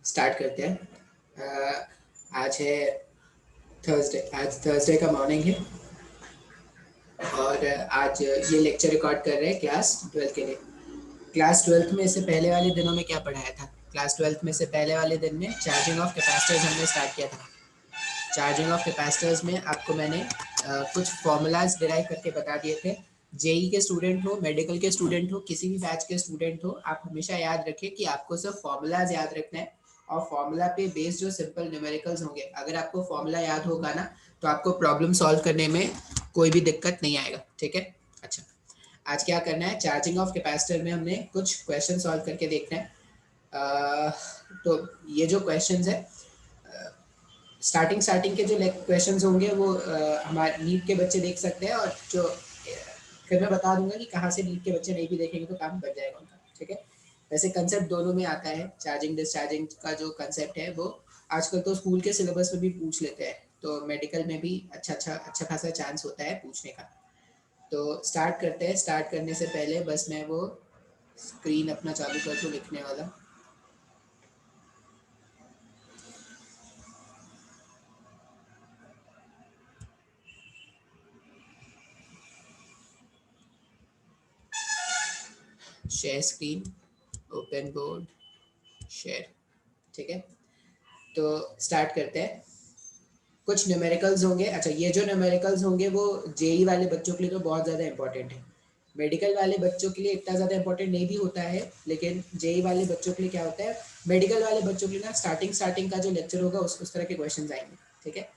Start करते हैं। आज है थर्सडे, आज थर्सडे का मॉर्निंग है और आज ये लेक्चर रिकॉर्ड कर रहे हैं क्लास 12 के लिए। क्लास 12 में से पहले वाले दिनों में क्या पढ़ाया था? क्लास 12 में से पहले वाले दिन में चार्जिंग ऑफ कैपेसिटर्स हमने स्टार्ट किया था। चार्जिंग ऑफ कैपेसिटर्स में आपको मैंने कुछ फॉर्मूलाज डिराइव करके बता दिए थे। जेई के स्टूडेंट हो, मेडिकल के स्टूडेंट हो, किसी भी बैच के स्टूडेंट हो, आप हमेशा याद रखें कि आपको सिर्फ फॉर्मूलाज याद रखना है और फॉर्मूला पे बेस्ड जो सिंपल न्यूमेरिकल्स होंगे, अगर आपको फॉर्मूला याद होगा ना तो आपको प्रॉब्लम सॉल्व करने में कोई भी दिक्कत नहीं आएगा। ठीक है, अच्छा आज क्या करना है, चार्जिंग ऑफ कैपेसिटर में हमने कुछ क्वेश्चन सॉल्व करके देखना है। तो ये जो क्वेश्चंस है, स्टार्टिंग के जो क्वेश्चंस होंगे वो हमारे नीट के बच्चे देख सकते हैं, और जो फिर मैं बता दूंगा कि कहाँ से नीट के बच्चे नहीं भी देखेंगे तो काम बन जाएगा उनका। ठीक है, वैसे कंसेप्ट दोनों में आता है। चार्जिंग डिस्चार्जिंग का जो कंसेप्ट है वो आजकल तो स्कूल के सिलेबस में भी पूछ लेते हैं, तो मेडिकल में भी अच्छा खासा चांस होता है पूछने का। तो स्टार्ट करते हैं। स्टार्ट करने से पहले बस मैं वो स्क्रीन अपना चालू कर दूँ लिखने वाला। Share screen, open board, share. ठीक है, तो स्टार्ट करते हैं। कुछ न्यूमेरिकल्स होंगे। अच्छा, ये जो न्यूमेरिकल्स होंगे वो जेई वाले बच्चों के लिए तो बहुत ज़्यादा इंपॉर्टेंट है। मेडिकल वाले बच्चों के लिए इतना ज़्यादा इंपॉर्टेंट नहीं भी होता है, लेकिन जेई वाले बच्चों के लिए क्या होता है, मेडिकल वाले बच्चों के लिए ना स्टार्टिंग का जो लेक्चर होगा उस तरह के क्वेश्चन आएंगे। ठीक है,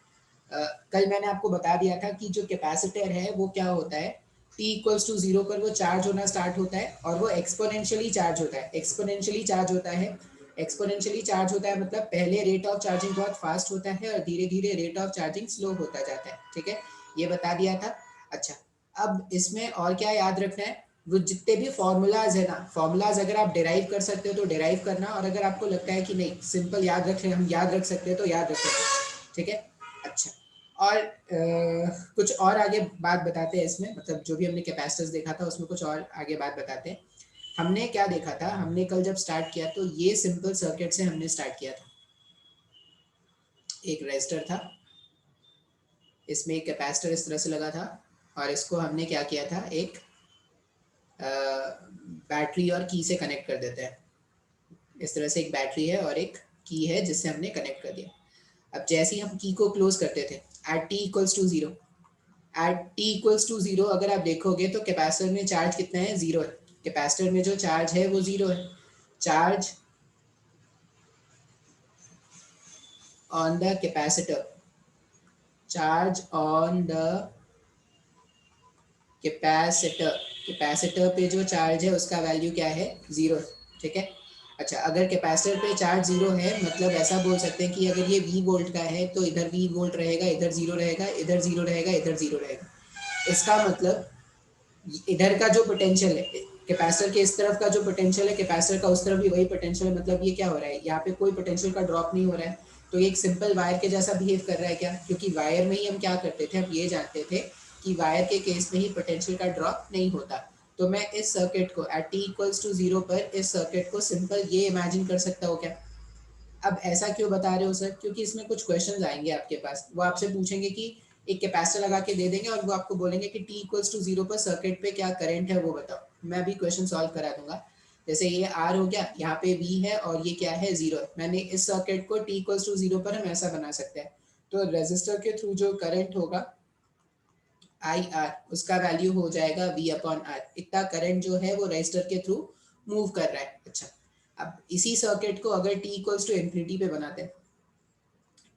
कल मैंने आपको बता दिया था कि जो कैपेसिटर है वो क्या होता है, टी इक्वल्स टू जीरो पर वो चार्ज होना स्टार्ट होता है और वो एक्सपोनेंशियली चार्ज होता है। एक्सपोनेंशियली चार्ज होता है मतलब पहले रेट ऑफ चार्जिंग बहुत फास्ट होता है और धीरे धीरे रेट ऑफ चार्जिंग स्लो होता जाता है। ठीक है, ये बता दिया था। अच्छा, अब इसमें और क्या याद रखना है, वो जितने भी फॉर्मूलाज है ना, फॉर्मूलाज अगर आप डिराइव कर सकते हो तो डिराइव करना, और अगर आपको लगता है कि नहीं सिंपल याद रख हम याद रख सकते हैं तो याद रखें। ठीक है, अच्छा और कुछ और आगे बात बताते हैं इसमें, मतलब जो भी हमने कैपेसिटर्स देखा था उसमें कुछ और आगे बात बताते हैं। हमने क्या देखा था, हमने कल जब स्टार्ट किया तो ये सिंपल सर्किट से हमने स्टार्ट किया था। एक रेजिस्टर था, इसमें एक कैपेसिटर इस तरह से लगा था और इसको हमने क्या किया था, एक बैटरी और की से कनेक्ट कर देते हैं। इस तरह से एक बैटरी है और एक की है जिससे हमने कनेक्ट कर दिया। अब जैसे ही हम की को क्लोज करते थे at T equals to zero, at T equals to zero अगर आप देखोगे तो कैपेसिटर में चार्ज कितना है, जीरो है। कैपेसिटर में जो चार्ज है वो जीरो है। Charge on the capacitor, charge on the capacitor, capacitor पे जो चार्ज है उसका वैल्यू क्या है, जीरो। ठीक है, अच्छा अगर कैपेसिटर पे चार्ज जीरो है मतलब ऐसा बोल सकते हैं कि अगर ये वी वोल्ट का है तो इधर वी वोल्ट रहेगा, इधर जीरो रहेगा, इधर जीरो रहेगा, इधर जीरो रहेगा। इसका मतलब इधर का जो पोटेंशियल है, कैपेसिटर के इस तरफ का जो पोटेंशियल है कैपेसिटर का उस तरफ भी वही पोटेंशियल है, मतलब ये क्या हो रहा है, यहाँ पे कोई पोटेंशियल का ड्रॉप नहीं हो रहा है। तो ये एक सिंपल वायर के जैसा बिहेव कर रहा है क्या, क्योंकि वायर में ही हम क्या करते थे, हम ये जानते थे कि वायर के केस में ही पोटेंशियल का ड्रॉप नहीं होता। तो मैं इस सर्किट को at T equals to zero पर इस सर्किट को सिंपल ये इमेजिन कर सकता हूँ क्या। अब ऐसा क्यों बता रहे हो सर, क्योंकि इसमें कुछ क्वेश्चंस आएंगे आपके पास, वो आपसे पूछेंगे कि एक कैपेसिटर लगा के दे देंगे और वो आपको बोलेंगे कि टी इक्वल्स टू जीरो पर सर्किट पे क्या करंट है वो बताओ। मैं भी क्वेश्चन सॉल्व करा दूंगा। जैसे ये आर हो गया, यहाँ पे वी है और ये क्या है, जीरो है। मैंने इस सर्किट को टी इक्वल्स टू जीरो पर हम ऐसा बना सकते हैं। तो रेजिस्टर के थ्रू जो करंट होगा आई आर, उसका वैल्यू हो जाएगा वी अपॉन आर। इतना करंट जो है वो रेजिस्टर के थ्रू मूव कर रहा है। अच्छा, अब इसी सर्किट को अगर टी इक्वल्स टू इन्फिनिटी पे बनाते हैं,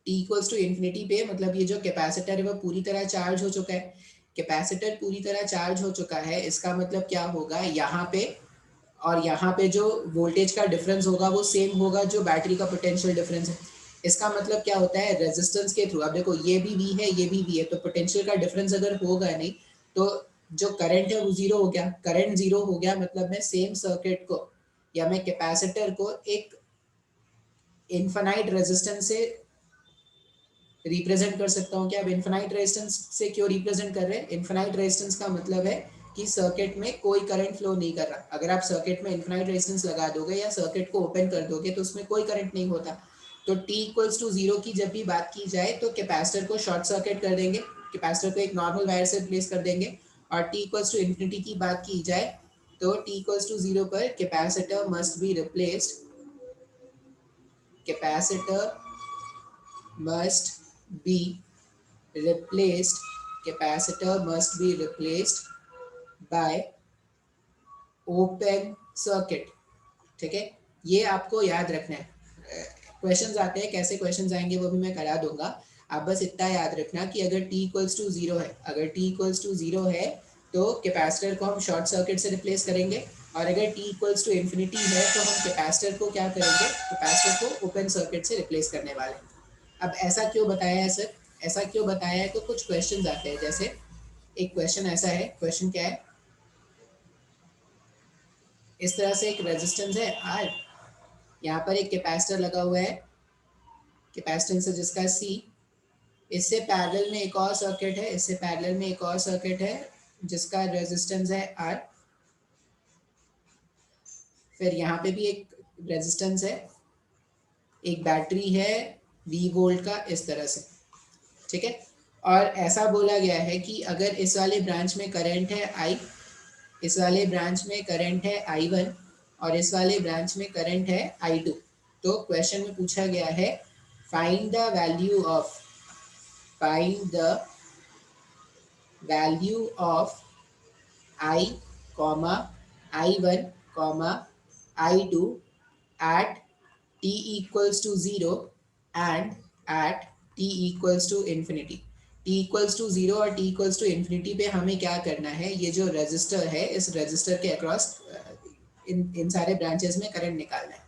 टी इक्वल्स टू इन्फिनिटी पे मतलब ये जो कैपेसिटर है वो पूरी तरह चार्ज हो चुका है। कैपेसिटर पूरी तरह चार्ज हो चुका है, इसका मतलब क्या होगा, यहाँ पे और यहाँ पे जो वोल्टेज का डिफरेंस होगा वो सेम होगा जो बैटरी का पोटेंशियल डिफरेंस है। इसका मतलब क्या होता है, रेजिस्टेंस के थ्रू, अब देखो ये भी वी है ये भी वी है, तो पोटेंशियल का डिफरेंस अगर होगा नहीं तो जो करंट है वो जीरो हो गया। करंट जीरो हो गया मतलब मैं सेम सर्किट को या मैं कैपेसिटर को एक इनफाइनाइट रेजिस्टेंस से रिप्रेजेंट कर सकता हूँ। क्या अब इनफाइनाइट रेजिस्टेंस से क्यों रिप्रेजेंट कर रहे हैं, इनफाइनाइट रेजिस्टेंस का मतलब है कि सर्किट में कोई करंट फ्लो नहीं कर रहा। अगर आप सर्किट में इनफाइनाइट रेजिस्टेंस लगा दोगे या सर्किट को ओपन कर दोगे तो उसमें कोई करंट नहीं होता। तो t इक्वल्स टू 0 की जब भी बात की जाए तो कैपेसिटर को शॉर्ट सर्किट कर देंगे, कैपेसिटर को एक नॉर्मल वायर से रिप्लेस कर देंगे। और t इक्वल्स टू इन्फिनिटी की बात की जाए तो t इक्वल्स टू 0 पर capacitor must be replaced, capacitor must be replaced, capacitor must be replaced by open circuit। ठीक है, ये आपको याद रखना है। क्वेश्चंस आते हैं, कैसे क्वेश्चंस आएंगे वो भी मैं करा दूंगा। आप बस इतना याद रखना कि अगर t इक्वल्स टू 0 है, अगर t इक्वल्स टू 0 है तो कैपेसिटर को हम शॉर्ट सर्किट से रिप्लेस करेंगे, और अगर t इक्वल्स टू इन्फिनिटी है तो हम कैपेसिटर को क्या करेंगे, कैपेसिटर को ओपन सर्किट से रिप्लेस करने वाले हैं। अब ऐसा क्यों बताया है सर, ऐसा क्यों बताया है, तो कुछ क्वेश्चंस आते हैं। जैसे एक क्वेश्चन ऐसा है, क्वेश्चन क्या है, इस तरह से एक रेजिस्टेंस है R, यहाँ पर एक कैपेसिटर लगा हुआ है, कैपेसिटेंस है जिसका C, इससे पैरेलल में एक और सर्किट है, इससे पैरेलल में एक और सर्किट है जिसका रेजिस्टेंस है R, फिर यहाँ पे भी एक रेजिस्टेंस है, एक बैटरी है V वोल्ट का, इस तरह से। ठीक है, और ऐसा बोला गया है कि अगर इस वाले ब्रांच में करंट है I, इस वाले ब्रांच में करंट है I1 और इस वाले ब्रांच में करंट है I2, तो क्वेश्चन में पूछा गया है find the value of, find the value of I, I1, I2 at t equals to 0 and at t equals to infinity। t equals to 0 और t equals to infinity पे हमें क्या करना है, ये जो रेजिस्टर है इस रेजिस्टर के अक्रॉस इन सारे ब्रांचेस में करंट निकालना है।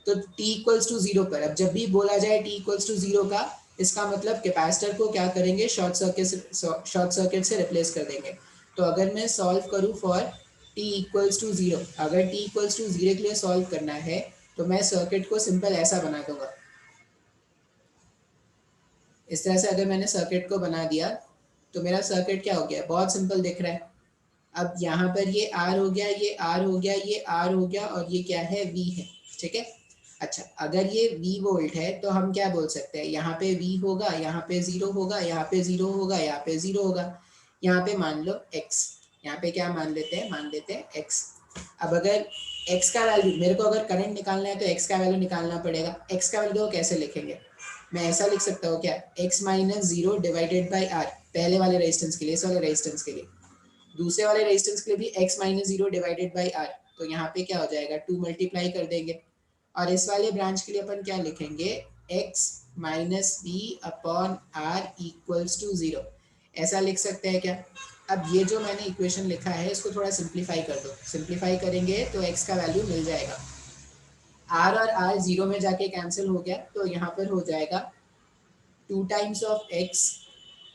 तो t इक्वल्स टू 0 पर अब जब भी बोला जाए t इक्वल्स टू 0 का, इसका मतलब कैपेसिटर को क्या करेंगे, शॉर्ट सर्किट से रिप्लेस कर देंगे। तो अगर मैं सॉल्व करूँ फॉर t इक्वल्स टू 0, अगर t इक्वल्स टू 0 के लिए सॉल्व करना है तो मैं सर्किट को सिंपल ऐसा बना दूंगा। इस तरह से अगर मैंने सर्किट को बना दिया तो मेरा सर्किट क्या हो गया, बहुत सिंपल दिख रहा है। अब यहाँ पर ये R हो गया, ये R हो गया, ये R हो गया, और ये क्या है, V है। ठीक है, अच्छा अगर ये V वोल्ट है तो हम क्या बोल सकते हैं, यहाँ पे V होगा, यहाँ पे 0 होगा, यहाँ पे 0 होगा, यहाँ पे 0 होगा, यहाँ पे मान लो X, यहाँ पे क्या मान लेते हैं, मान लेते हैं X। अब अगर X का वैल्यू, मेरे को अगर करंट निकालना है तो X का वैल्यू निकालना पड़ेगा। X का वैल्यू को कैसे लिखेंगे, मैं ऐसा लिख सकता हूँ क्या, X minus 0 divided by R, पहले वाले रेजिस्टेंस के लिए, इस वाले रेजिस्टेंस के लिए। दूसरे वाले रेजिस्टेंस के लिए भी x minus 0 divided by R, तो यहाँ पे क्या हो जाएगा, 2 मल्टीप्लाई कर देंगे। और इस वाले ब्रांच के लिए अपन क्या लिखेंगे, x minus B upon R equals to 0, ऐसा लिख सकते हैं क्या। अब ये जो मैंने इक्वेशन लिखा है इसको थोड़ा सिंप्लीफाई कर दो, सिंप्लीफाई करेंगे तो x का वैल्यू मिल जाएगा, r और r 0 में जाके कैंसिल हो गया, तो यहाँ पर हो जाएगा 2 times of x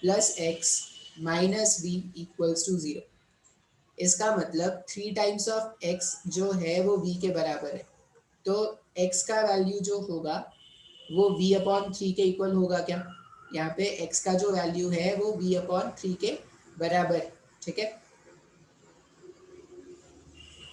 plus x minus B equals to 0। इसका मतलब 3 टाइम्स ऑफ x जो है वो v के बराबर है, तो x का वैल्यू जो होगा वो v अपॉन 3 के इक्वल होगा क्या, यहाँ पे x का जो वैल्यू है वो v अपॉन 3 के बराबर। ठीक है,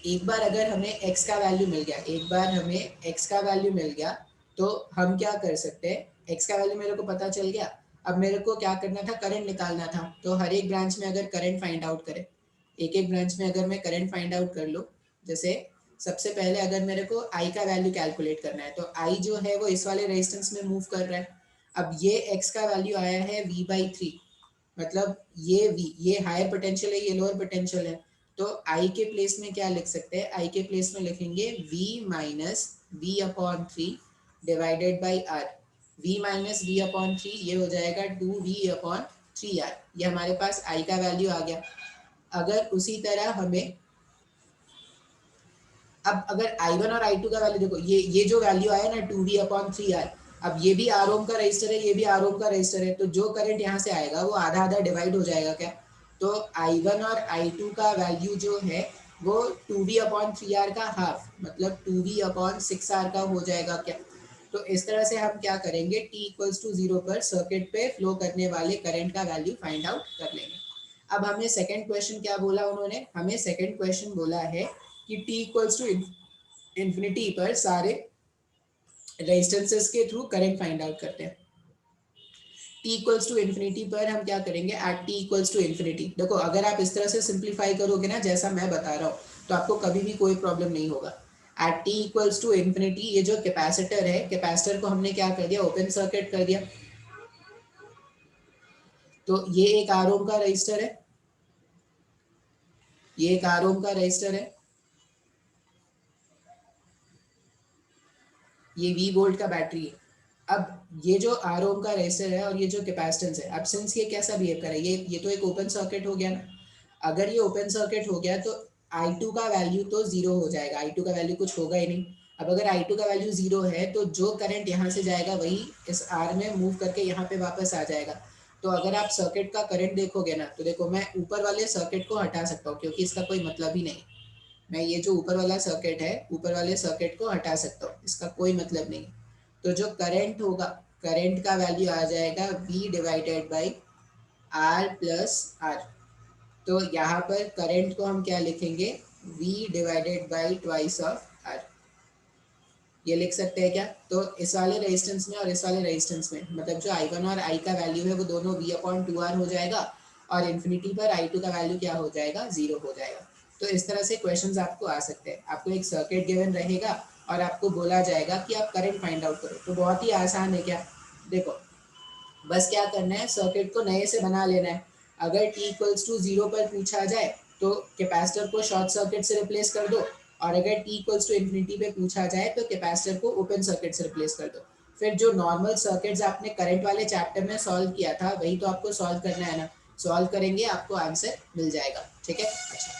एक बार अगर हमें x का वैल्यू मिल गया, एक बार हमें x का वैल्यू मिल गया तो हम क्या कर सकते हैं, x का वैल्यू मेरे को पता चल गया, अब मेरे को क्या करना था, करंट निकालना था। तो हर एक ब्रांच में अगर करंट फाइंड आउट करें, एक एक ब्रांच में अगर मैं करंट फाइंड आउट कर लूँ, जैसे सबसे पहले अगर मेरे को I का वैल्यू कैलकुलेट करना है तो I जो है वो इस वाले रेजिस्टेंस में मूव कर रहा है। अब ये x का वैल्यू आया है v/3, मतलब ये V, ये हायर पोटेंशियल है, ये लोअर पोटेंशियल है, तो I के प्लेस में क्या लिख सकते हैं, I के प्लेस में लिखेंगे V minus V upon 3 divided by R। V minus V upon 3 ये हो जाएगा 2V अपॉन 3R, ये हमारे पास I का वैल्यू आ गया। अगर उसी तरह हमें अब अगर I1 और I2 का वैल्यू देखो, ये जो वैल्यू आया ना 2V अपॉन 3R, अब ये भी आर ओम का रजिस्टर है, ये भी आर ओम का रजिस्टर है, तो जो करंट यहाँ से आएगा वो आधा आधा डिवाइड हो जाएगा क्या, तो I1 और I2 का वैल्यू जो है वो 2V अपॉन 3R का हाफ, मतलब 2V अपॉन 6R का हो जाएगा क्या। तो इस तरह से हम क्या करेंगे, t इक्वल्स टू 0 पर सर्किट पे फ्लो करने वाले करंट का वैल्यू फाइंड आउट कर लेंगे। अब हमें सेकंड क्वेश्चन क्या बोला उन्होंने, हमें सेकंड क्वेश्चन बोला है कि t इक्वल्स टू इन्फिनिटी पर सारे रेजिस्टेंसेस के थ्रू करंट फाइंड आउट करते हैं। t इक्वल्स टू इन्फिनिटी पर हम क्या करेंगे, at t equals to infinity. देखो अगर आप इस तरह से सिंप्लीफाई करोगे ना जैसा मैं बता रहा हूँ, तो आपको कभी भी कोई प्रॉब्लम नहीं होगा। At t equals to infinity, ये जो कैपेसिटर है, कैपेसिटर को हमने क्या कर दिया, ओपन सर्किट कर दिया। तो ये एक आर ओम का रजिस्टर है, ये एक आर ओम का रजिस्टर है, ये V वोल्ट का बैटरी है। अब ये जो आर ओम का रेजिस्टर है और ये जो कैपेसिटेंस है, अब सिंस ये कैसा बिहेव करे, ये तो एक ओपन सर्किट हो गया ना। अगर ये ओपन सर्किट हो गया तो I2 का वैल्यू तो जीरो हो जाएगा, I2 का वैल्यू कुछ होगा ही नहीं। अब अगर I2 का वैल्यू जीरो है तो जो करंट यहाँ से जाएगा वही इस R में मूव करके यहाँ पे वापस आ जाएगा। तो अगर आप सर्किट का करंट देखोगे ना, तो देखो मैं ऊपर वाले सर्किट को हटा सकता हूँ क्योंकि इसका कोई मतलब ही नहीं। मैं ये जो ऊपर वाला सर्किट है, ऊपर वाले सर्किट को हटा सकता हूँ, इसका कोई मतलब नहीं। तो जो करंट होगा, करंट का वैल्यू आ जाएगा V divided by R plus R। तो यहाँ पर करंट को हम क्या लिखेंगे, V divided by twice of R, ये लिख सकते हैं क्या। तो इस वाले रेजिस्टेंस में और इस वाले रेजिस्टेंस में, मतलब जो I1 और I का वैल्यू है वो दोनों V/2R हो जाएगा, और इन्फिनिटी पर I2 का वैल्यू क्या हो जाएगा, जीरो हो जाएगा। तो इस तरह से क्वेश्चंस आपको आ सकते हैं। आपको एक सर्किट गिवन रहेगा और आपको बोला जाएगा कि आप करंट फाइंड आउट करो। तो बहुत ही आसान है क्या, देखो बस क्या करना है, सर्किट को नए से बना लेना है। अगर t इक्वल्स टू जीरो पर पूछा जाए तो कैपेसिटर को शॉर्ट सर्किट से रिप्लेस कर दो, और अगर t इक्वल्स टू इन्फिनिटी पे पूछा जाए तो कैपेसिटर को ओपन सर्किट से रिप्लेस कर दो। फिर जो नॉर्मल सर्किट्स आपने करंट वाले चैप्टर में सॉल्व किया था वही तो आपको सॉल्व करना है ना। सॉल्व करेंगे आपको आंसर मिल जाएगा, ठीक है। अच्छा,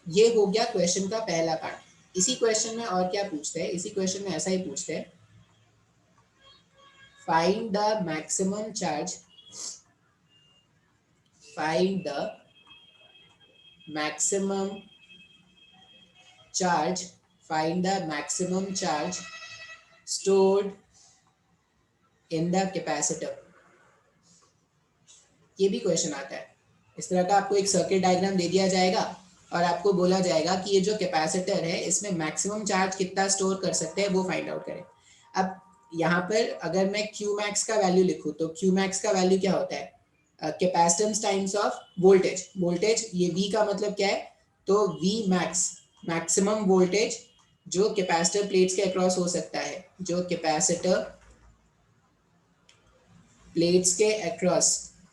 ये हो गया क्वेश्चन का पहला पार्ट। इसी क्वेश्चन में और क्या पूछते हैं, इसी क्वेश्चन में ऐसा ही पूछते हैं, find the maximum charge, find the maximum charge, find the maximum charge stored in the capacitor। ये भी क्वेश्चन आता है। इस तरह का आपको एक सर्किट डायग्राम दे दिया जाएगा और आपको बोला जाएगा कि ये जो कैपेसिटर है इसमें मैक्सिमम चार्ज कितना स्टोर कर सकते हैं वो फाइंड आउट करें। अब यहाँ पर अगर मैं क्यू मैक्स का वैल्यू लिखूँ तो क्यू मैक्स का वैल्यू क्या होता है, capacitance times of voltage. Voltage ये V का मतलब क्या है, तो V मैक्स, मैक्सिमम वोल्टेज जो कैपेसिटर प्लेट्स के अक्रॉस हो सकता है, जो कैपेसिटर प्लेट्स के अक्रॉस,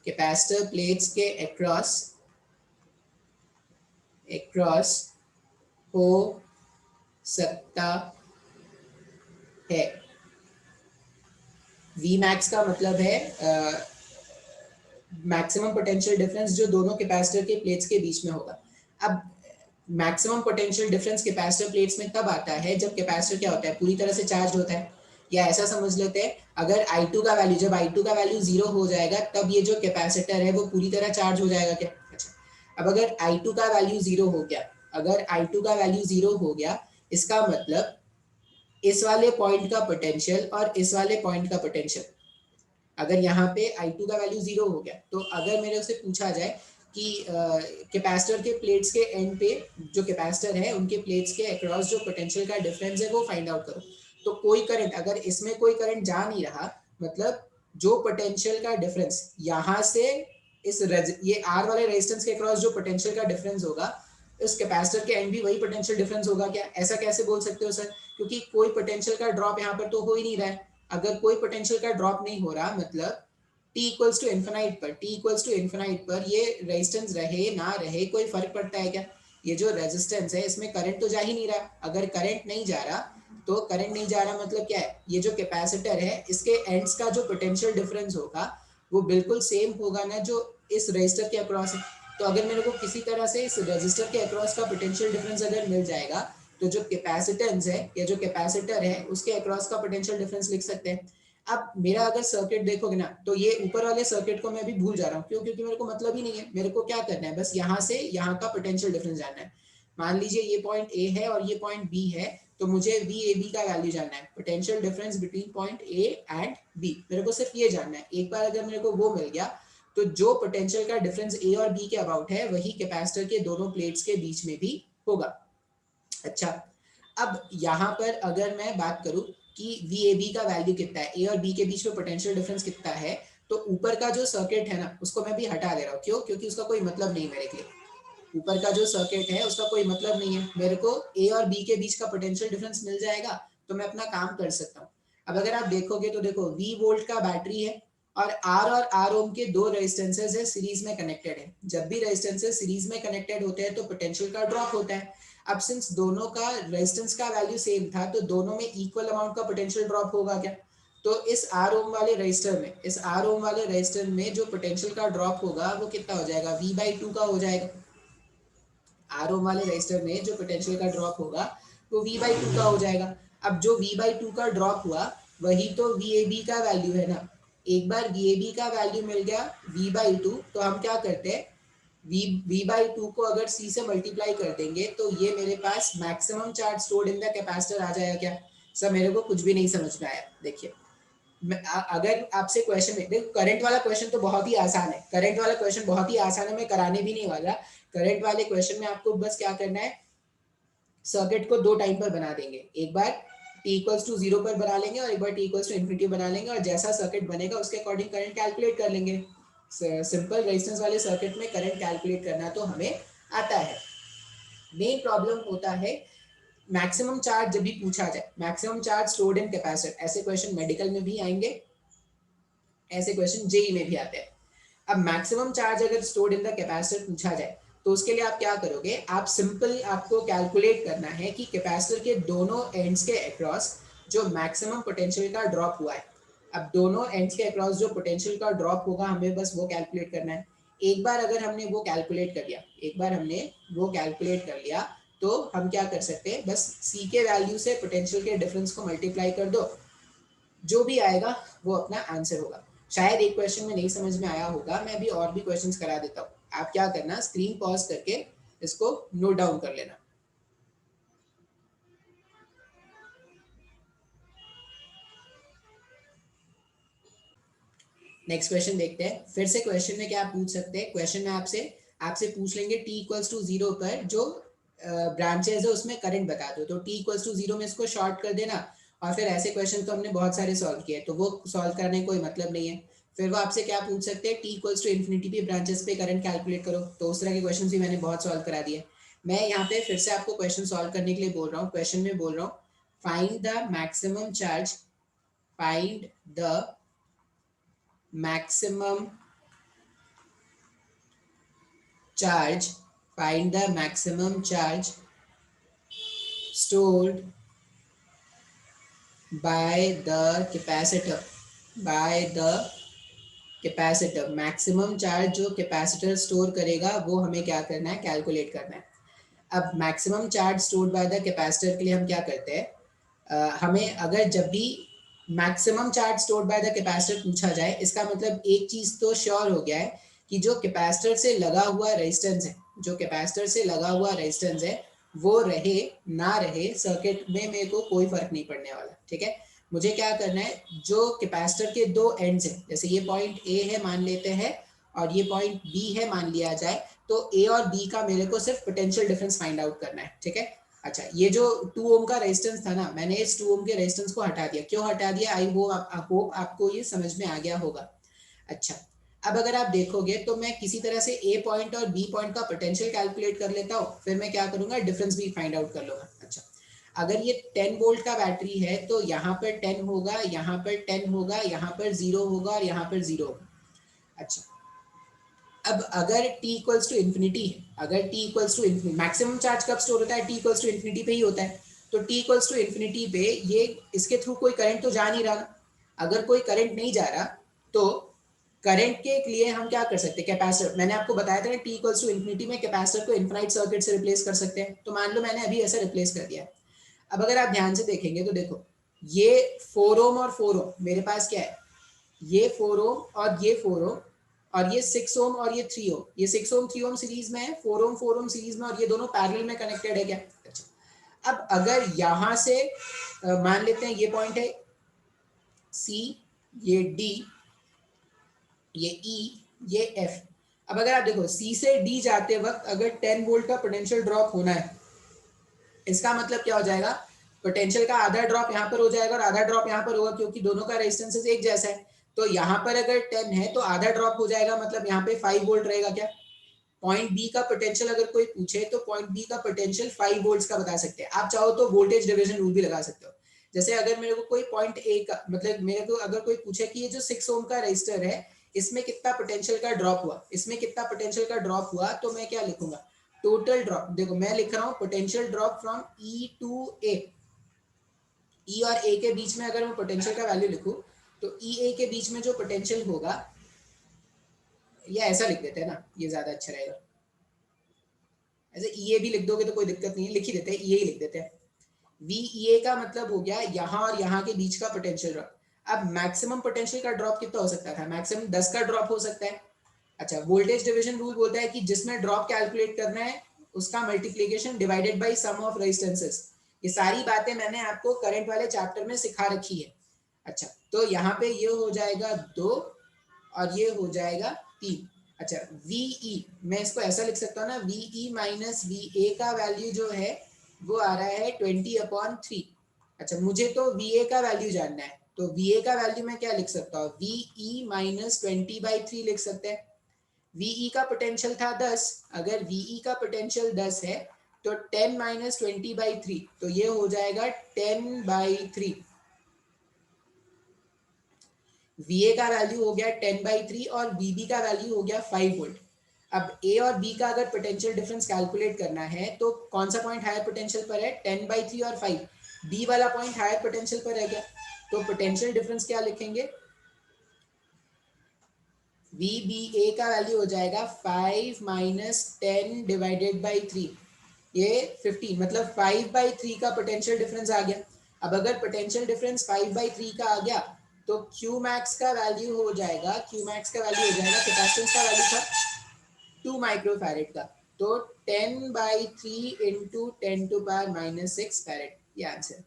कैपेसिटर प्लेट्स के अक्रॉस अक्रॉस हो सकता है। V मैक्स का मतलब है मैक्सिमम पोटेंशियल डिफरेंस जो दोनों कैपेसिटर के प्लेट्स के बीच में होगा। अब maximum potential difference capacitor plates में तब आता है जब कैपेसिटर क्या होता है, पूरी तरह से चार्ज होता है। या ऐसा समझ लेते हैं, अगर I2 का वैल्यू, जब I2 का वैल्यू जीरो हो जाएगा तब ये जो कैपेसिटर है वो पूरी तरह चार्ज हो जाएगा क्या। अच्छा, अब अगर I2 का वैल्यू जीरो हो गया, अगर I2 का वैल्यू जीरो हो गया, इसका मतलब इस वाले पॉइंट का पोटेंशियल और इस वाले पॉइंट का पोटेंशियल, अगर यहाँ पे I2 का वैल्यू जीरो हो गया, तो अगर मेरे से पूछा जाए कि कैपेसिटर के प्लेट्स के एंड पे, जो कैपेसिटर है उनके प्लेट्स के अक्रॉस जो पोटेंशियल का डिफरेंस है वो फाइंड आउट करो, तो कोई करंट, अगर इसमें कोई करंट जा नहीं रहा, मतलब जो पोटेंशियल का डिफरेंस यहाँ से इस ये आर वाले रेजिस्टेंस के अक्रॉस जो पोटेंशियल का डिफरेंस होगा, उस कैपेसिटर के एंड भी वही पोटेंशियल डिफरेंस होगा क्या। ऐसा कैसे बोल सकते हो सर, क्योंकि कोई पोटेंशियल का ड्रॉप यहाँ पर तो हो ही नहीं रहा है। अगर कोई पोटेंशियल का ड्रॉप नहीं हो रहा, मतलब t इक्वल्स टू इन्फिनाइट पर, t इक्वल्स टू इन्फिनाइट पर ये रेजिस्टेंस रहे ना रहे कोई फर्क पड़ता है क्या। ये जो रेजिस्टेंस है इसमें करंट तो जा ही नहीं रहा। अगर करंट नहीं जा रहा, तो करंट नहीं जा रहा मतलब क्या है, ये जो कैपेसिटर है इसके एंड्स का जो पोटेंशियल डिफरेंस होगा वो बिल्कुल सेम होगा ना जो इस रेजिस्टर के अक्रॉस है। तो अगर मेरे को किसी तरह से इस रेजिस्टर के अक्रॉस का पोटेंशियल डिफरेंस अगर मिल जाएगा, तो जो कैपेसिटेंस है या जो कैपेसिटर है उसके अक्रॉस का पोटेंशियल डिफरेंस लिख सकते हैं। अब मेरा अगर सर्किट देखोगे ना, तो ये ऊपर वाले सर्किट को मैं भी भूल जा रहा हूँ, क्यों, क्योंकि मेरे को मतलब ही नहीं है। मेरे को क्या करना है, बस यहाँ से यहाँ का पोटेंशियल डिफरेंस जानना है। मान लीजिए ये पॉइंट ए है और ये पॉइंट बी है, तो मुझे वी ए बी का वैल्यू जानना है, potential difference between point A and B, मेरे को सिर्फ ये जानना है। एक बार अगर मेरे को वो मिल गया तो जो पोटेंशियल का डिफरेंस ए और बी के अबाउट है वही कैपेसिटर के दोनों प्लेट्स के बीच में भी होगा। अच्छा, अब यहाँ पर अगर मैं बात करूं कि वी ए बी का वैल्यू कितना है, ए और बी के बीच में पोटेंशियल डिफरेंस कितना है, तो ऊपर का जो सर्किट है ना उसको मैं भी हटा दे रहा हूँ। क्यों? क्योंकि उसका कोई मतलब नहीं मेरे लिए। ऊपर का जो सर्किट है उसका कोई मतलब नहीं है, मेरे को ए और बी के बीच का पोटेंशियल डिफरेंस मिल जाएगा तो मैं अपना काम कर सकता हूँ। अब अगर आप देखोगे तो देखो वी वोल्ट का बैटरी है और आर ओम के दो रेजिस्टेंसेस है सीरीज में कनेक्टेड है। जब भी रेजिस्टेंसेस सीरीज में कनेक्टेड होते हैं तो पोटेंशियल का ड्रॉप होता है। अब सिंस दोनों का रेजिस्टेंस का वैल्यू सेम था तो दोनों में इक्वल अमाउंट का पोटेंशियल ड्रॉप होगा क्या? तो इस आर ओम वाले रेजिस्टर में जो पोटेंशियल का ड्रॉप होगा वो कितना हो जाएगा? V/2 का हो जाएगा। आर ओम वाले रेजिस्टर में जो पोटेंशियल का ड्रॉप होगा वो V/2 का हो जाएगा। अब जो V/2 का ड्रॉप हुआ वही तो VAB का वैल्यू है ना। एक बार VAB का वैल्यू मिल गया V/2 तो हम क्या करते हैं, V/2 को अगर C से मल्टीप्लाई कर देंगे तो ये मेरे पास maximum charge stored in the capacitor आ जाएगा क्या? सर मेरे को कुछ भी नहीं समझ में आया। देखिए अगर आपसे क्वेश्चन है, देखो करंट वाला क्वेश्चन तो बहुत ही आसान है, करंट वाला क्वेश्चन बहुत ही आसान है, मैं कराने भी नहीं वाला। करंट वाले क्वेश्चन में आपको बस क्या करना है, सर्किट को दो टाइम पर बना देंगे, एक बार t इक्वल्स टू 0 पर बना लेंगे और एक बार t इक्वल्स टू इन्फिनिटी बना लेंगे और जैसा सर्किट बनेगा उसके अकॉर्डिंग करंट कैलकुलेट कर लेंगे। सिंपल रेजिस्टेंस वाले सर्किट में करंट कैलकुलेट करना तो हमें आता है। मेन प्रॉब्लम होता है मैक्सिमम चार्ज जब भी पूछा जाए, मैक्सिमम चार्ज स्टोर्ड इन कैपेसिटर, ऐसे क्वेश्चन मेडिकल में भी आएंगे, ऐसे क्वेश्चन जेई में भी आते हैं। अब मैक्सिमम चार्ज अगर स्टोर्ड इन द कैपेसिटर पूछा जाए तो उसके लिए आप क्या करोगे, आप सिंपल आपको कैलकुलेट करना है कि कैपेसिटर के दोनों एंड्स के अक्रॉस जो मैक्सिमम पोटेंशियल का ड्रॉप हुआ है, अब दोनों एंड्स के अक्रॉस जो पोटेंशियल का ड्रॉप होगा हमें बस वो कैलकुलेट करना है। एक बार अगर हमने वो कैलकुलेट कर लिया, एक बार हमने वो कैलकुलेट कर लिया तो हम क्या कर सकते हैं, बस सी के वैल्यू से पोटेंशियल के डिफरेंस को मल्टीप्लाई कर दो, जो भी आएगा वो अपना आंसर होगा। शायद एक क्वेश्चन में नहीं समझ में आया होगा, मैं भी और भी क्वेश्चंस करा देता हूँ। आप क्या करना, स्क्रीन पॉज करके इसको नोट डाउन कर लेना। नेक्स्ट क्वेश्चन देखते हैं। फिर से क्वेश्चन में क्या पूछ सकते हैं, क्वेश्चन में आपसे आपसे पूछ लेंगे t इक्वल्स टू 0 पर जो ब्रांचेस है उसमें करंट बता दो, तो t इक्वल्स टू 0 में इसको शॉर्ट कर देना। और फिर ऐसे क्वेश्चन तो हमने बहुत सारे सॉल्व किए तो वो सॉल्व करने का कोई मतलब नहीं है। फिर वो आपसे क्या पूछ सकते हैं, t इक्वल्स टू इन्फिनिटी पे ब्रांचेस पे करंट कैलकुलेट करो, तो उस तरह के क्वेश्चन भी मैंने बहुत सॉल्व करा दिए। मैं यहाँ पे फिर से आपको क्वेश्चन सॉल्व करने के लिए बोल रहा हूँ। क्वेश्चन में बोल रहा हूँ find the maximum charge, find the maximum charge, find the maximum charge stored by the capacitor, by the capacitor. Maximum charge जो कैपेसिटर स्टोर करेगा वो हमें क्या करना है, कैलकुलेट करना है। अब maximum charge stored by the capacitor के लिए हम क्या करते हैं, हमें अगर जब भी maximum charge stored by the capacitor पूछा जाए, इसका मतलब एक चीज तो श्योर हो गया है कि जो कैपेसिटर से लगा हुआ रेजिस्टेंस है, जो कैपेसिटर से लगा हुआ रेजिस्टेंस है वो रहे ना रहे सर्किट में मेरे को कोई फर्क नहीं पड़ने वाला। ठीक है, मुझे क्या करना है, जो कैपेसिटर के दो एंड्स हैं, जैसे ये पॉइंट ए है मान लेते हैं और ये पॉइंट बी है मान लिया जाए, तो ए और बी का मेरे को सिर्फ पोटेंशियल डिफरेंस फाइंड आउट करना है। ठीक है, अच्छा ये जो 2 ओम का रेजिस्टेंस था ना, मैंने इस 2 ओम के रेजिस्टेंस को हटा दिया। क्यों हटा दिया, आई होप आपको ये समझ में आ गया होगा। अच्छा, अब अगर आप देखोगे तो मैं किसी तरह से ए पॉइंट और बी पॉइंट का पोटेंशियल कैलकुलेट कर लेता हूँ, फिर मैं क्या करूंगा, डिफरेंस भी फाइंड आउट कर लूंगा। अच्छा, अगर ये 10 वोल्ट का बैटरी है तो यहाँ पर 10 होगा, यहाँ पर 10 होगा, यहाँ पर 0 होगा और यहाँ पर 0 होगा। अच्छा, अब अगर t इक्वल्स टू इन्फिनिटी है, अगर t equals to infinity, maximum charge कब स्टोर होता है, t इक्वल्स टू इन्फिनिटी पे ही होता है। तो t इक्वल्स टू इन्फिनिटी पे ये इसके थ्रू कोई करंट तो जा नहीं रहा। अगर कोई करंट नहीं जा रहा तो करंट के लिए हम क्या कर सकते हैं, कैपेसिटर, मैंने आपको बताया था ना t इक्वल्स टू इन्फिनिटी में कैपेसिटर को इनफाइनाइट सर्किट से रिप्लेस कर सकते हैं। तो मान लो मैंने अभी ऐसा रिप्लेस कर दिया। अब अगर आप ध्यान से देखेंगे तो देखो ये 4 ओम और 4 ओम मेरे पास क्या है, ये 4 ओम और ये 4 ओम और ये 6 ओम और ये 3 ओम, ये 6 ओम 3 ओम सीरीज में है, 4 ओम सीरीज में, और ये दोनों पैरेलल में कनेक्टेड है क्या। अच्छा, अब अगर यहां से मान लेते हैं ये पॉइंट है सी, ये डी, ये ई, ये एफ। अब अगर आप देखो सी से डी जाते वक्त अगर 10 वोल्ट का पोटेंशियल ड्रॉप होना है, इसका मतलब क्या हो जाएगा, पोटेंशियल का आधा ड्रॉप यहाँ पर हो जाएगा और आधा ड्रॉप यहाँ पर होगा, क्योंकि दोनों का रेजिस्टेंस एक जैसा है। तो यहाँ पर अगर 10 है तो आधा ड्रॉप हो जाएगा, मतलब यहाँ पे 5 वोल्ट रहेगा। क्या पॉइंट बी का पोटेंशियल अगर कोई पूछे तो पॉइंट बी का पोटेंशियल 5 वोल्ट्स का बता सकते हैं। आप चाहो तो वोल्टेज डिवीजन रूल भी लगा सकते हो। जैसे अगर मेरे को कोई पॉइंट ए का मतलब मेरे को अगर कोई पूछे कि ये जो 6 ओम का रेजिस्टर है इसमें कितना पोटेंशियल का ड्रॉप हुआ, इसमें कितना पोटेंशियल का ड्रॉप हुआ, तो मैं क्या लिखूंगा, टोटल ड्रॉप। देखो मैं लिख रहा हूँ potential drop from E to A. E और ए के बीच में अगर मैं पोटेंशियल का वैल्यू लिखूं तो ई ए के बीच में जो पोटेंशियल होगा, या ऐसा लिख देते हैं ना, ये ज्यादा अच्छा रहेगा। ऐसे ई ए भी लिख दोगे तो कोई दिक्कत नहीं है, लिख ही देते हैं, ई ए ही लिख देते हैं। वी ई ए का मतलब हो गया यहाँ और यहाँ के बीच का पोटेंशियल ड्रॉप। अब मैक्सिमम पोटेंशियल का ड्रॉप कितना हो सकता था, मैक्सिमम 10 का ड्रॉप हो सकता है। अच्छा, वोल्टेज डिवीजन रूल बोलता है कि जिसमें ड्रॉप कैलकुलेट करना है उसका multiplication divided by sum of resistances. ये सारी बातें मैंने आपको करंट वाले चैप्टर में सिखा रखी है। अच्छा, तो यहाँ पे ये हो जाएगा 2 और ये हो जाएगा 3। अच्छा, VE मैं इसको ऐसा लिख सकता हूँ ना, VE माइनस VA का वैल्यू जो है वो आ रहा है 20/3। अच्छा, मुझे तो VA का वैल्यू जानना है, तो VA का वैल्यू मैं क्या लिख सकता हूँ, VE माइनस 20/3 लिख सकते हैं। VE का पोटेंशियल था 10, अगर VE का पोटेंशियल 10 है तो 10 माइनस 20/3, तो ये हो जाएगा 10/3। VA का वैल्यू हो गया 10/3 और VB का वैल्यू हो गया 5 वोल्ट। अब A और B का अगर पोटेंशियल डिफरेंस कैलकुलेट करना है तो कौन सा पॉइंट हायर पोटेंशियल पर है, 10/3 और 5, B वाला पॉइंट हायर पोटेंशियल पर है क्या, तो पोटेंशियल डिफरेंस क्या लिखेंगे, VBA का वैल्यू हो जाएगा 5 माइनस 10 डिवाइडेड बाई 3, ये 15, मतलब 5/3 का पोटेंशियल डिफरेंस आ गया। अब अगर पोटेंशियल डिफरेंस 5/3 का आ गया तो क्यू मैक्स का वैल्यू हो जाएगा, क्यू मैक्स का वैल्यू हो जाएगा, कैपेसिटेंस का वैल्यू था 2 माइक्रोफैरेड का, तो 10/3 इंटू 10⁻⁻6 फैरेड, ये आंसर।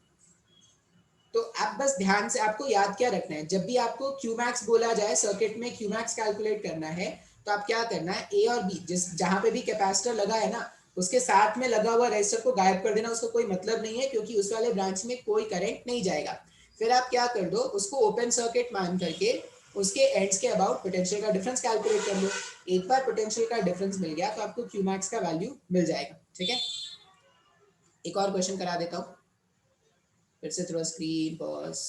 तो आप बस ध्यान से आपको याद क्या रखना है, जब भी आपको क्यूमैक्स बोला जाए सर्किट में क्यूमैक्स कैलकुलेट करना है तो आप क्या करना है, ए और बी जिस जहां पे भी कैपेसिटर लगा है ना उसके साथ में लगा हुआ रेजिस्टर को गायब कर देना, उसको कोई मतलब नहीं है क्योंकि उस वाले ब्रांच में कोई करंट नहीं जाएगा। फिर आप क्या कर दो, उसको ओपन सर्किट मान करके उसके एंड्स के अबाउट पोटेंशियल का डिफरेंस कैलकुलेट कर लो। एक बार पोटेंशियल का डिफरेंस मिल गया तो आपको क्यूमैक्स का वैल्यू मिल जाएगा। ठीक है, एक और क्वेश्चन करा देता हूँ, फिर से थोड़ा स्क्रीन पॉज।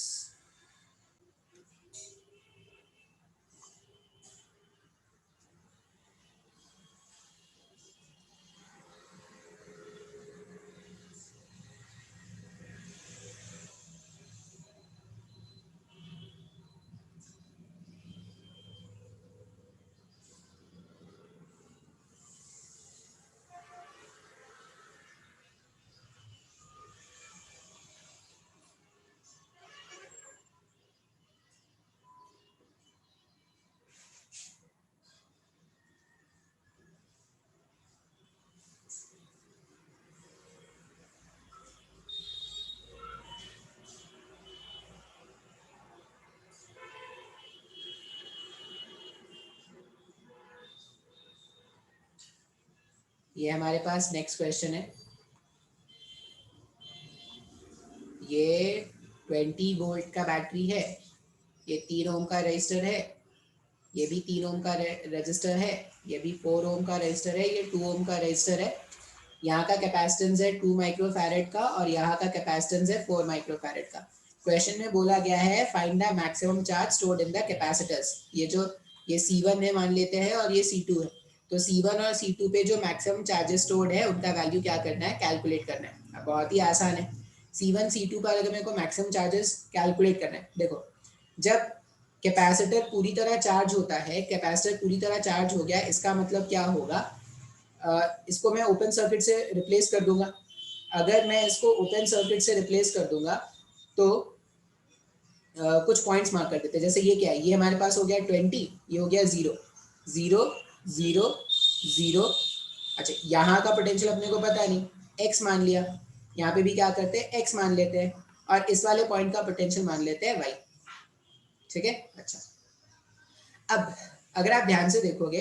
ये हमारे पास नेक्स्ट क्वेश्चन है। ये 20 वोल्ट का बैटरी है, ये 3 ओम का रजिस्टर है, ये भी 3 ओम का रजिस्टर है, ये भी 4 ओम का रजिस्टर है, ये 2 ओम का रजिस्टर है। यहाँ का कैपेसिटेंस है 2 माइक्रोफैरेड का और यहाँ का कैपेसिटेंस है 4 माइक्रोफैरेड का। क्वेश्चन में बोला गया है find the maximum charge stored in the capacitors. ये C1 है मान लेते हैं और ये C2 है, तो C1 और C2 पे जो मैक्सिमम चार्जेस स्टोर्ड है उनका वैल्यू क्या करना है, कैलकुलेट करना है। अब बहुत ही आसान है, C1 C2 पर अगर मेरे को मैक्सिमम चार्जेस कैलकुलेट करना है, देखो जब कैपेसिटर पूरी तरह चार्ज होता है, कैपेसिटर पूरी तरह चार्ज हो गया इसका मतलब क्या होगा, इसको मैं ओपन सर्किट से रिप्लेस कर दूंगा। अगर मैं इसको ओपन सर्किट से रिप्लेस कर दूंगा तो कुछ पॉइंट्स मार्क कर देते हैं। जैसे ये क्या है, ये हमारे पास हो गया 20, ये हो गया 0 0 0 0। अच्छा, यहाँ का पोटेंशियल अपने को पता नहीं, x मान लिया, यहाँ पे भी क्या करते हैं x मान लेते हैं और इस वाले पॉइंट का पोटेंशियल मान लेते हैं y। ठीक है, अच्छा अब अगर आप ध्यान से देखोगे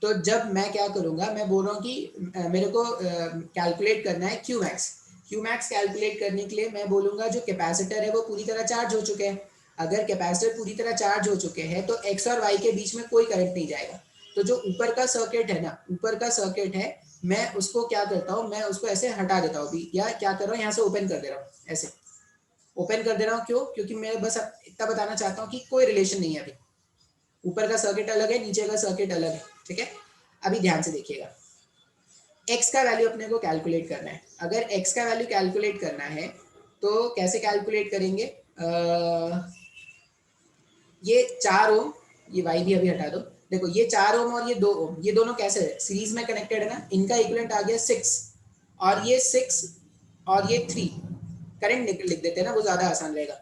तो जब मैं क्या करूंगा, मैं बोल रहा हूँ कि मेरे को कैलकुलेट करना है Q max. Q max calculate करने के लिए मैं बोलूंगा जो कैपेसिटर है वो पूरी तरह चार्ज हो चुके हैं। अगर कैपेसिटर पूरी तरह चार्ज हो चुके हैं तो एक्स और वाई के बीच में कोई करंट नहीं जाएगा। तो जो ऊपर का सर्किट है ना, ऊपर का सर्किट है, मैं उसको क्या करता हूँ, मैं उसको ऐसे हटा देता हूँ अभी, या क्या कर रहा हूँ यहाँ से ओपन कर दे रहा हूँ, ऐसे ओपन कर दे रहा हूँ। क्यों? क्योंकि मैं बस इतना बताना चाहता हूँ कि कोई रिलेशन नहीं है अभी, ऊपर का सर्किट अलग है, नीचे का सर्किट अलग है, ठीक है। अभी ध्यान से देखिएगा, x का वैल्यू अपने को कैलकुलेट करना है। अगर x का वैल्यू कैलकुलेट करना है तो कैसे कैलकुलेट करेंगे, ये 4 ओम, ये y भी अभी हटा दो। देखो ये 4 ओम और ये 2 ओम, ये दोनों कैसे है, सीरीज में कनेक्टेड है ना, इनका इक्विवेलेंट आ गया 6, और ये 6 और ये 3। करंट लिख देते हैं ना, वो ज्यादा आसान रहेगा।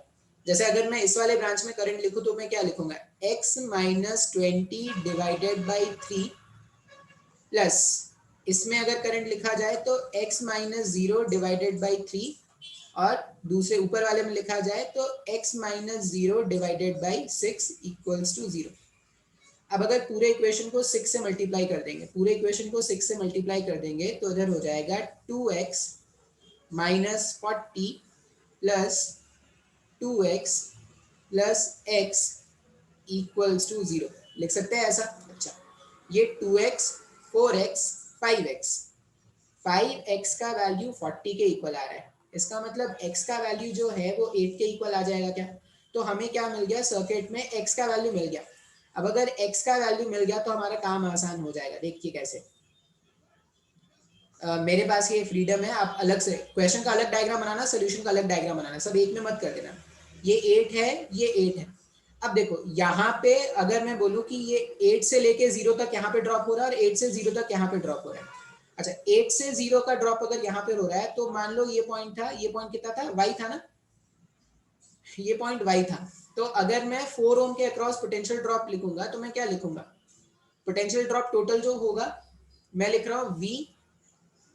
जैसे अगर मैं इस वाले ब्रांच में करंट लिखूं तो मैं क्या लिखूंगा, x minus 20 divided by 3 plus, इसमें अगर करंट लिखा जाए तो x माइनस 0 डिवाइडेड बाई 3, और दूसरे ऊपर वाले में लिखा जाए तो x minus 0 divided by 6 equals to 0। अब अगर पूरे इक्वेशन को 6 से मल्टीप्लाई कर देंगे, पूरे इक्वेशन को 6 से मल्टीप्लाई कर देंगे तो इधर हो जाएगा 2x minus 40 plus 2x plus x equals to 0। लिख सकते हैं ऐसा। अच्छा, ये 2x 4x 5x, 5x का वैल्यू 40 के इक्वल आ रहा है, इसका मतलब x का वैल्यू जो है वो 8 के इक्वल आ जाएगा क्या। तो हमें क्या मिल गया, सर्किट में x का वैल्यू मिल गया। अब अगर x का वैल्यू मिल गया तो हमारा काम आसान हो जाएगा। देखिए कैसे, मेरे पास ये फ्रीडम है, आप अलग से क्वेश्चन का अलग डायग्राम बनाना, सोल्यूशन का अलग डायग्राम बनाना, सब एक में मत कर देना। ये 8 है, ये 8 है। अब देखो यहाँ पे अगर मैं बोलूँ कि ये 8 से लेके 0 तक यहाँ पे ड्रॉप हो रहा है और 8 से 0 तक यहाँ पे ड्रॉप हो रहा है। अच्छा, 8 से 0 का ड्रॉप अगर यहाँ पे हो रहा है तो मान लो ये पॉइंट था, ये पॉइंट कितना था, y था ना, ये पॉइंट y था। तो अगर मैं 4 ओम के अक्रॉस पोटेंशियल ड्रॉप लिखूंगा तो मैं क्या लिखूंगा, पोटेंशियल ड्रॉप टोटल जो होगा, मैं लिख रहा हूँ v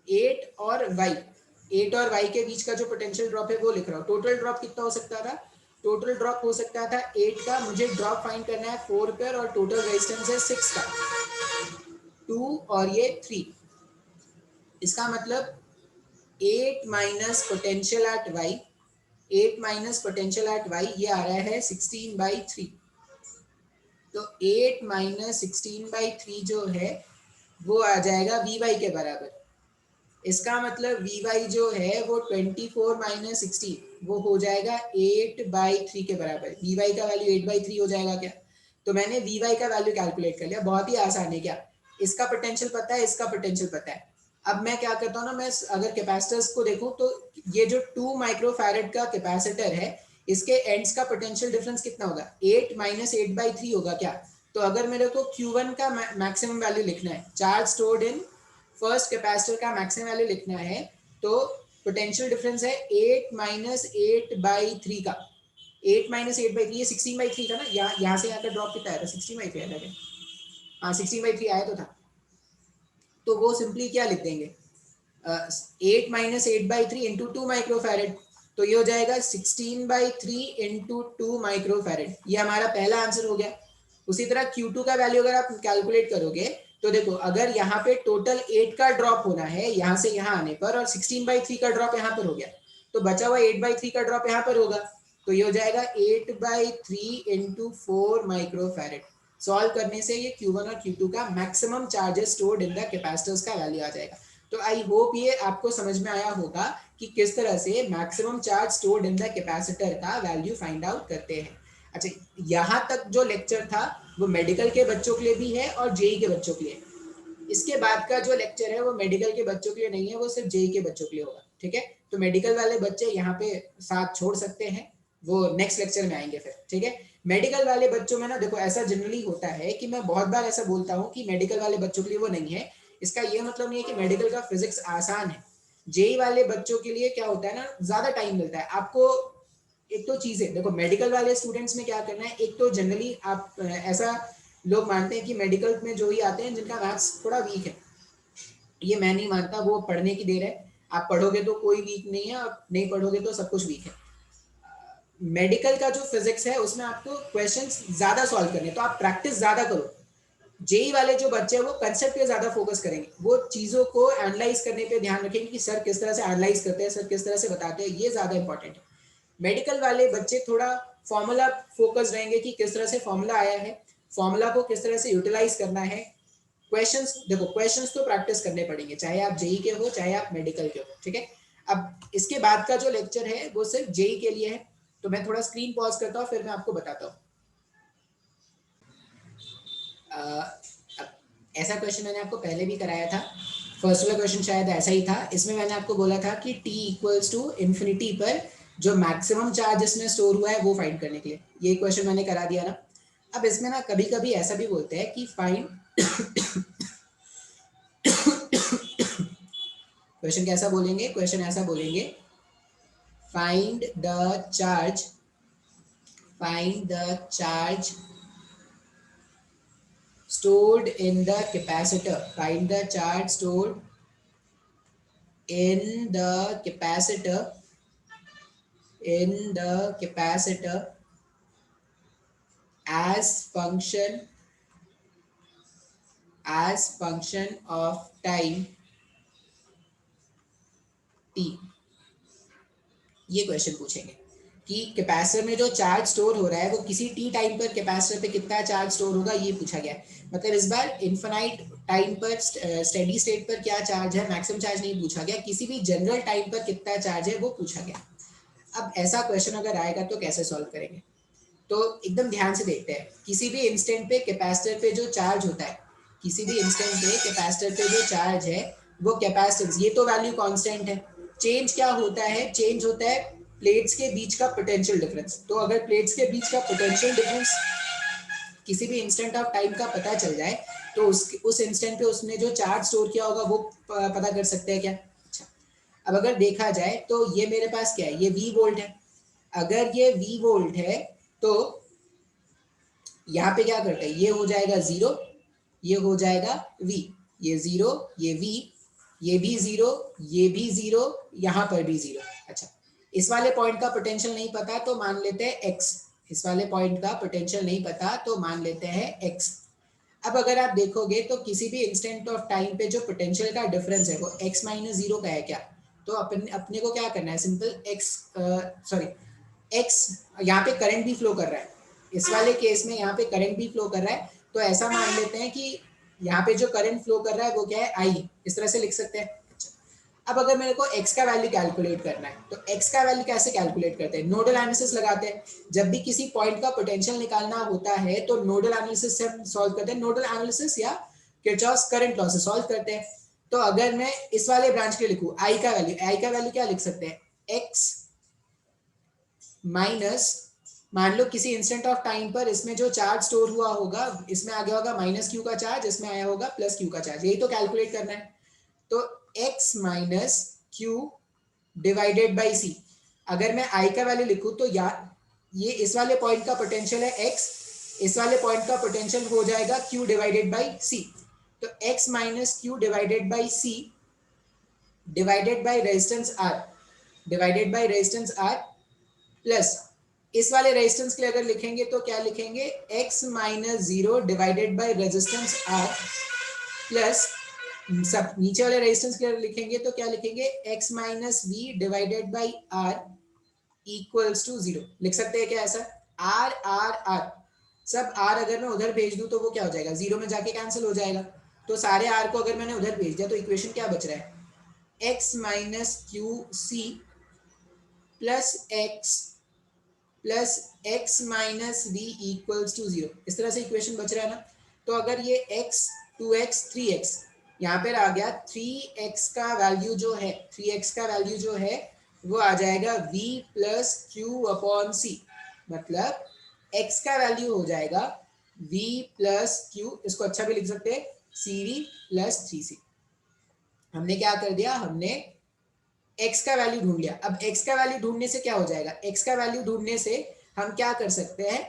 8 और y, 8 और y के बीच का जो पोटेंशियल ड्रॉप है वो लिख रहा हूँ। टोटल ड्रॉप कितना हो सकता था, टोटल ड्रॉप हो सकता था 8 का, मुझे ड्रॉप फाइंड करना है 4 पर, और टोटल रेजिस्टेंस है 6 का, 2 और ये 3। इसका मतलब 8 minus potential at y, 8 minus potential at y, ये आ रहा है 16/3। तो 8 माइनस 16/3 जो है वो आ जाएगा vy के बराबर। इसका मतलब vy जो है वो 24 माइनस 16, वो हो जाएगा 8/3 के बराबर। vy का वैल्यू 8/3 हो जाएगा क्या। तो मैंने vy का वैल्यू कैलकुलेट कर लिया, बहुत ही आसान है क्या। इसका पोटेंशियल पता है, इसका पोटेंशियल पता है। अब मैं क्या करता हूँ ना, मैं अगर कैपेसिटर्स को देखूं तो ये जो 2 माइक्रोफैरेड का कैपेसिटर है, इसके एंड्स का पोटेंशियल डिफरेंस कितना होगा, 8 माइनस 8/3 होगा क्या। तो अगर मेरे को Q1 का मैक्सिमम वैल्यू लिखना है, charge stored in first capacitor का मैक्सिमम वैल्यू लिखना है, तो पोटेंशियल डिफरेंस है 8 माइनस 8/3 का। 8 माइनस 8/3, ये 16/3 था ना, यहाँ से यहाँ का ड्रॉप कितना आया था, 16/3 आया था क्या, हाँ 16/3 आया तो था। तो वो सिंपली क्या लिख देंगे, 8 माइनस 8/3 इंटू 2 माइक्रोफैरेड, तो ये हो जाएगा 16/3 इंटू 2 माइक्रोफैरेड। ये हमारा पहला आंसर हो गया। उसी तरह Q2 का वैल्यू अगर आप कैलकुलेट करोगे तो देखो, अगर यहाँ पे टोटल 8 का ड्रॉप होना है यहाँ से यहाँ आने पर, और 16/3 का ड्रॉप यहाँ पर हो गया, तो बचा हुआ 8/3 का ड्रॉप यहाँ पर होगा। तो ये हो जाएगा 8/3 इंटू 4 माइक्रोफैरेड। सॉल्व करने से ये Q1 और Q2 का maximum charges stored in the capacitors का वैल्यू आ जाएगा। तो आई होप ये आपको समझ में आया होगा कि किस तरह से maximum charge stored in the capacitor का वैल्यू फाइंड आउट करते हैं। अच्छा, यहाँ तक जो लेक्चर था वो मेडिकल के बच्चों के लिए भी है और जेई के बच्चों के लिए। इसके बाद का जो लेक्चर है वो मेडिकल के बच्चों के लिए नहीं है, वो सिर्फ जेई के बच्चों के लिए होगा, ठीक है। तो मेडिकल वाले बच्चे यहाँ पे साथ छोड़ सकते हैं, वो नेक्स्ट लेक्चर में आएंगे फिर, ठीक है। मेडिकल वाले बच्चों में ना देखो, ऐसा जनरली होता है कि मैं बहुत बार ऐसा बोलता हूँ कि मेडिकल वाले बच्चों के लिए वो नहीं है। इसका ये मतलब नहीं है कि मेडिकल का फिजिक्स आसान है। जेई वाले बच्चों के लिए क्या होता है ना, ज्यादा टाइम मिलता है आपको। एक तो चीजें देखो, मेडिकल वाले स्टूडेंट्स में क्या करना है, एक तो जनरली आप ऐसा लोग मानते हैं कि मेडिकल में जो ही आते हैं जिनका मैथ्स थोड़ा वीक है, ये मैं नहीं मानता, वो पढ़ने की देर है। आप पढ़ोगे तो कोई वीक नहीं है, आप नहीं पढ़ोगे तो सब कुछ वीक है। मेडिकल का जो फिजिक्स है उसमें आपको क्वेश्चंस ज्यादा सॉल्व करने, तो आप प्रैक्टिस ज्यादा करो। जेई वाले जो बच्चे हैं वो कंसेप्ट पे ज्यादा फोकस करेंगे, वो चीजों को एनालाइज करने पे ध्यान रखेंगे कि सर किस तरह से एनालाइज करते हैं, सर किस तरह से बताते हैं, ये ज्यादा इंपॉर्टेंट है। मेडिकल वाले बच्चे थोड़ा फॉर्मूला फोकस रहेंगे कि किस तरह से फॉर्मूला आया है, फॉर्मूला को किस तरह से यूटिलाइज करना है। क्वेश्चंस देखो, क्वेश्चंस तो प्रैक्टिस करने पड़ेंगे, चाहे आप जेई के हो चाहे आप मेडिकल के हो, ठीक है। अब इसके बाद का जो लेक्चर है वो सिर्फ जेई के लिए है, तो मैं थोड़ा स्क्रीन पॉज करता हूँ फिर मैं आपको बताता हूँ। ऐसा क्वेश्चन मैंने आपको पहले भी कराया था, फर्स्ट वाला क्वेश्चन शायद ऐसा ही था। इसमें मैंने आपको बोला था कि t इक्वल्स टू इन्फिनिटी पर जो मैक्सिमम चार्ज इसमें स्टोर हुआ है वो फाइंड करने के लिए, ये क्वेश्चन मैंने करा दिया ना। अब इसमें ना कभी कभी ऐसा भी बोलते हैं कि फाइंड क्वेश्चन कैसा बोलेंगे, क्वेश्चन ऐसा बोलेंगे, find the charge, find the charge stored in the capacitor, find the charge stored in the capacitor, in the capacitor as function of time t। ये क्वेश्चन पूछेंगे कि कैपेसिटर में जो चार्ज स्टोर हो रहा है वो किसी टी टाइम पर कैपेसिटर पे कितना चार्ज स्टोर होगा, ये पूछा गया है। मतलब इस बार इनफाइनाइट टाइम पर स्टेडी स्टेट पर क्या चार्ज है, मैक्सिमम चार्ज नहीं पूछा गया, किसी भी जनरल टाइम पर कितना चार्ज है वो पूछा गया। अब ऐसा क्वेश्चन अगर आएगा तो कैसे सॉल्व करेंगे, तो एकदम ध्यान से देखते हैं। किसी भी इंस्टेंट पे कैपेसिटर पे जो चार्ज होता है, किसी भी इंस्टेंट पे कैपेसिटर पे जो चार्ज है वो कैपेसिटेंस, ये तो वैल्यू कांस्टेंट है। चेंज क्या होता है, चेंज होता है प्लेट्स के बीच का पोटेंशियल डिफरेंस। तो अगर प्लेट्स के बीच का पोटेंशियल डिफरेंस किसी भी इंस्टेंट ऑफ टाइम का पता चल जाए तो उस इंस्टेंट पे उसने जो चार्ज स्टोर किया होगा वो पता कर सकते हैं क्या। अच्छा, अब अगर देखा जाए तो ये मेरे पास क्या है, ये V वोल्ट है। अगर ये V वोल्ट है तो यहाँ पे क्या करता है, ये हो जाएगा जीरो, ये हो जाएगा V, ये जीरो, ये V, ये भी जीरो, ये भी जीरो, यहाँ पर भी जीरो। अच्छा, इस वाले पॉइंट का पोटेंशियल नहीं पता तो मान लेते हैं x, इस वाले पॉइंट का पोटेंशियल नहीं पता तो मान लेते हैं x। अब अगर आप देखोगे तो किसी भी इंस्टेंट ऑफ टाइम पे जो पोटेंशियल का डिफरेंस है वो x माइनस जीरो का है क्या, तो अपने को क्या करना है, सिंपल x, सॉरी x, यहाँ पे करंट भी फ्लो कर रहा है, इस वाले केस में यहाँ पे करंट भी फ्लो कर रहा है, तो ऐसा मान लेते हैं कि यहाँ पे जो करंट फ्लो कर रहा है वो क्या है, I, इस तरह से लिख सकते हैं। अब अगर मेरे को x का वैल्यू कैलकुलेट करना है तो x का वैल्यू कैसे कैलकुलेट करते हैं, नोडल एनालिसिस लगाते हैं। जब भी किसी पॉइंट का पोटेंशियल निकालना होता है तो नोडल एनालिसिस से हम सॉल्व करते हैं, नोडल एनालिसिस या किरचॉफ करंट लॉ से सॉल्व करते हैं। तो अगर मैं इस वाले ब्रांच के लिखूं i का वैल्यू क्या लिख सकते हैं, x माइनस, मान लो किसी इंस्टेंट ऑफ टाइम पर इसमें जो चार्ज स्टोर हुआ होगा, इसमें आ गया होगा माइनस क्यू का चार्ज, इसमें आया होगा प्लस क्यू का चार्ज, यही तो कैलकुलेट करना है। तो x minus Q divided by C, अगर मैं i का वैल्यू लिखूं तो ये इस वाले पॉइंट का पोटेंशियल है x, इस वाले पॉइंट का पोटेंशियल हो जाएगा q डिवाइडेड बाई सी। तो x minus Q divided by C divided by resistance r, divided by resistance r plus इस वाले रेजिस्टेंस के लिए अगर लिखेंगे तो क्या लिखेंगे, x minus zero divided by resistance r plus सब नीचे वाले रेजिस्टेंस के लिए लिखेंगे तो क्या लिखेंगे, x minus V divided by r equals to zero. लिख सकते हैं क्या ऐसा, r r r, सब r अगर मैं उधर भेज दूं तो वो क्या हो जाएगा, जीरो में जाके कैंसिल हो जाएगा। तो सारे r को अगर मैंने उधर भेज दिया तो इक्वेशन क्या बच रहा है, x minus Q C plus x minus V equals to zero, इस तरह से इक्वेशन बच रहा है ना। तो अगर ये x 2x 3x यहाँ पर आ गया, 3x का वैल्यू जो है, 3x का वैल्यू जो है वो आ जाएगा v प्लस क्यू अपॉन सी, मतलब x का वैल्यू हो जाएगा v प्लस क्यू, इसको अच्छा भी लिख सकते हैं cv प्लस 3c। हमने क्या कर दिया, हमने x का वैल्यू ढूंढ लिया। अब x का वैल्यू ढूंढने से क्या हो जाएगा, x का वैल्यू ढूंढने से हम क्या कर सकते हैं,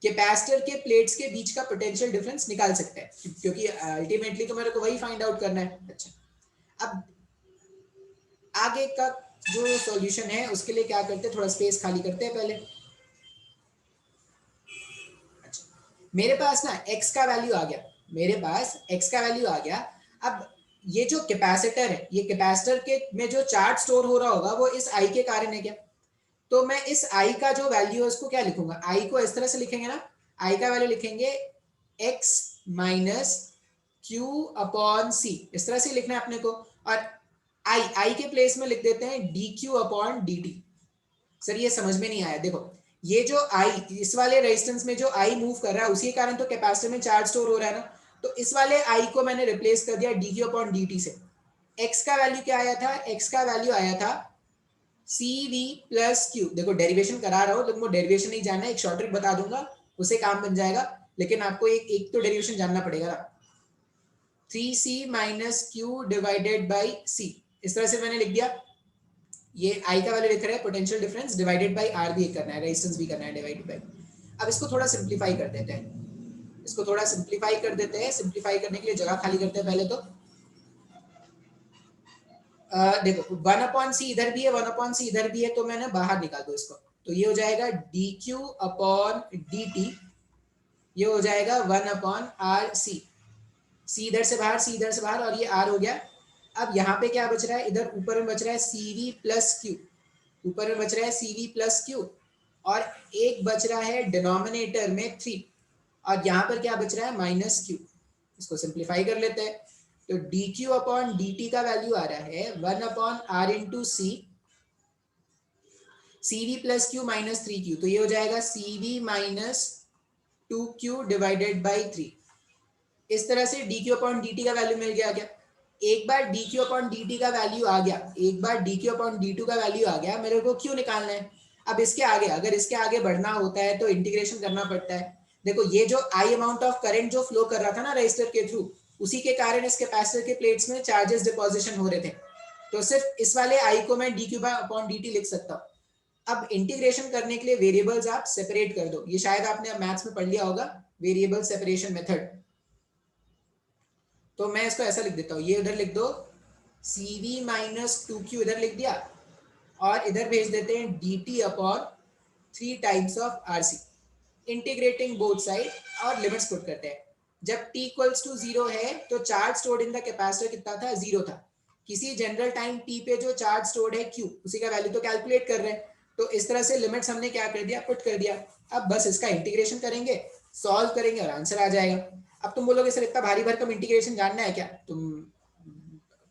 कैपेसिटर के प्लेट्स के बीच का पोटेंशियल डिफरेंस निकाल सकते हैं, क्योंकि अल्टीमेटली तो मेरे को वही फाइंड आउट करना है। अच्छा, अब आगे का जो सॉल्यूशन है उसके लिए क्या करते हैं, थोड़ा स्पेस खाली करते हैं पहले। अच्छा, मेरे पास ना x का वैल्यू आ गया, मेरे पास x का वैल्यू आ गया। अब ये जो कैपेसिटर है, ये कैपेसिटर के में जो चार्ज स्टोर हो रहा होगा वो इस I के कारण है क्या? तो मैं इस I का जो वैल्यू है उसको क्या लिखूंगा, I को इस तरह से लिखेंगे ना, I का वैल्यू लिखेंगे x माइनस क्यू अपॉन सी, इस तरह से लिखना है अपने को। और I के प्लेस में लिख देते हैं D Q upon D T. Sir ये समझ में नहीं आया, देखो ये जो I इस वाले रेजिस्टेंस में जो I मूव कर रहा है उसी के कारण तो कैपेसिटर में चार्ज स्टोर हो रहा है ना, तो इस वाले I को मैंने रिप्लेस कर दिया D Q upon D T से। x का वैल्यू क्या आया था, x का वैल्यू आया था सी वी प्लस क्यू। देखो डेरिवेशन करा रहा हूँ, तुमको डेरिवेशन नहीं जानना है, एक शॉर्ट ट्रिक बता दूंगा उसे काम बन जाएगा, लेकिन आपको एक तो डेरिवेशन जानना पड़ेगा ना। 3c minus Q divided by C, इस तरह से मैंने लिख दिया। ये I का वैल्यू लिख रहा है, potential difference divided by R भी करना है, रेजिस्टेंस भी करना है डिवाइडेड बाई। अब इसको थोड़ा सिंप्लीफाई कर देते हैं, इसको थोड़ा सिंप्लीफाई कर देते हैं। सिंप्लीफाई करने के लिए जगह खाली करते हैं पहले तो। देखो 1/c इधर भी है, 1/c इधर भी है, तो मैंने बाहर निकाल दो इसको, तो ये हो जाएगा dq अपॉन dt, ये हो जाएगा 1/rc। c इधर से बाहर, c इधर से बाहर, और ये r हो गया। अब यहाँ पे क्या बच रहा है, इधर ऊपर में बच रहा है cv प्लस क्यू, ऊपर में बच रहा है cv प्लस क्यू, और एक बच रहा है डिनोमिनेटर में 3, और यहाँ पर क्या बच रहा है माइनस क्यू। इसको सिंप्लीफाई कर लेते हैं, तो dq अपॉन dt का वैल्यू आ रहा है 1/r इंटू सी, cv plus Q minus 3q, तो ये हो जाएगा cv minus 2q divided by 3। इस तरह से dq अपॉन dt का वैल्यू मिल गया क्या? एक बार dq अपॉन dt का वैल्यू आ गया, एक बार dq अपॉन dt का वैल्यू आ गया, मेरे को क्यों निकालना है? अब इसके आगे, अगर इसके आगे बढ़ना होता है तो इंटीग्रेशन करना पड़ता है। देखो ये जो I अमाउंट ऑफ करंट जो फ्लो कर रहा था ना रेजिस्टर के थ्रू, उसी के कारण इस कैपेसिटर के प्लेट्स में चार्जेस डिपोजिशन हो रहे थे, तो सिर्फ इस वाले I को मैं dq अपॉन dt लिख सकता हूँ। अब इंटीग्रेशन करने के लिए वेरिएबल्स आप सेपरेट कर दो, ये शायद आपने मैथ्स में पढ़ लिया होगा, वेरिएबल सेपरेशन मेथड। तो मैं इसको ऐसा लिख देता हूँ, ये उधर लिख दो cv माइनस 2q इधर लिख दिया, और इधर भेज देते हैं dt upon 3 times of rc, integrating both side और लिमिट्स पुट करते हैं। जब t इक्वल्स टू 0 है तो charge stored in the capacitor कितना था, 0 था। किसी जनरल टाइम t पे जो चार्ज स्टोर्ड है q, उसी का वैल्यू तो कैलकुलेट कर रहे हैं, तो इस तरह से लिमिट्स हमने क्या कर दिया, पुट कर दिया। अब बस इसका इंटीग्रेशन करेंगे, सॉल्व करेंगे और आंसर आ जाएगा। अब तुम बोलोगे सर इतना भारी भरकम इंटीग्रेशन जानना है क्या?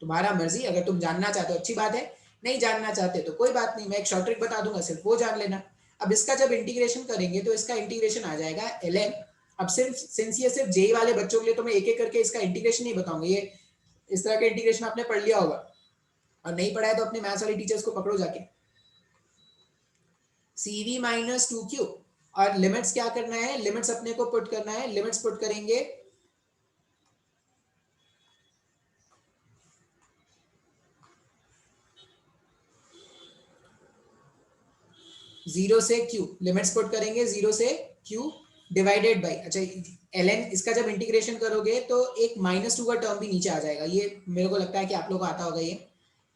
तुम्हारा मर्जी, अगर तुम जानना चाहते हो अच्छी बात है, नहीं जानना चाहते तो कोई बात नहीं, मैं एक शॉर्ट ट्रिक बता दूंगा, सिर्फ वो जान लेना। अब इसका जब इंटीग्रेशन करेंगे तो इसका इंटीग्रेशन आ जाएगा ln। अब सिंस ये सिर्फ जेई वाले बच्चों के लिए तो मैं एक एक करके इसका इंटीग्रेशन नहीं बताऊंगा, ये इस तरह का इंटीग्रेशन आपने पढ़ लिया होगा, और नहीं पढ़ा है तो अपने मैथ्स वाली टीचर्स को पकड़ो जाके। cv माइनस 2q, और लिमिट्स क्या करना है, लिमिट्स अपने को पुट करना है, लिमिट्स पुट करेंगे 0 से q, लिमिट्स पुट करेंगे 0 से q डिवाइडेड बाई, अच्छा ln इसका जब इंटीग्रेशन करोगे तो एक -2 का टर्म भी नीचे आ जाएगा, ये मेरे को लगता है कि आप लोगों को आता होगा। ये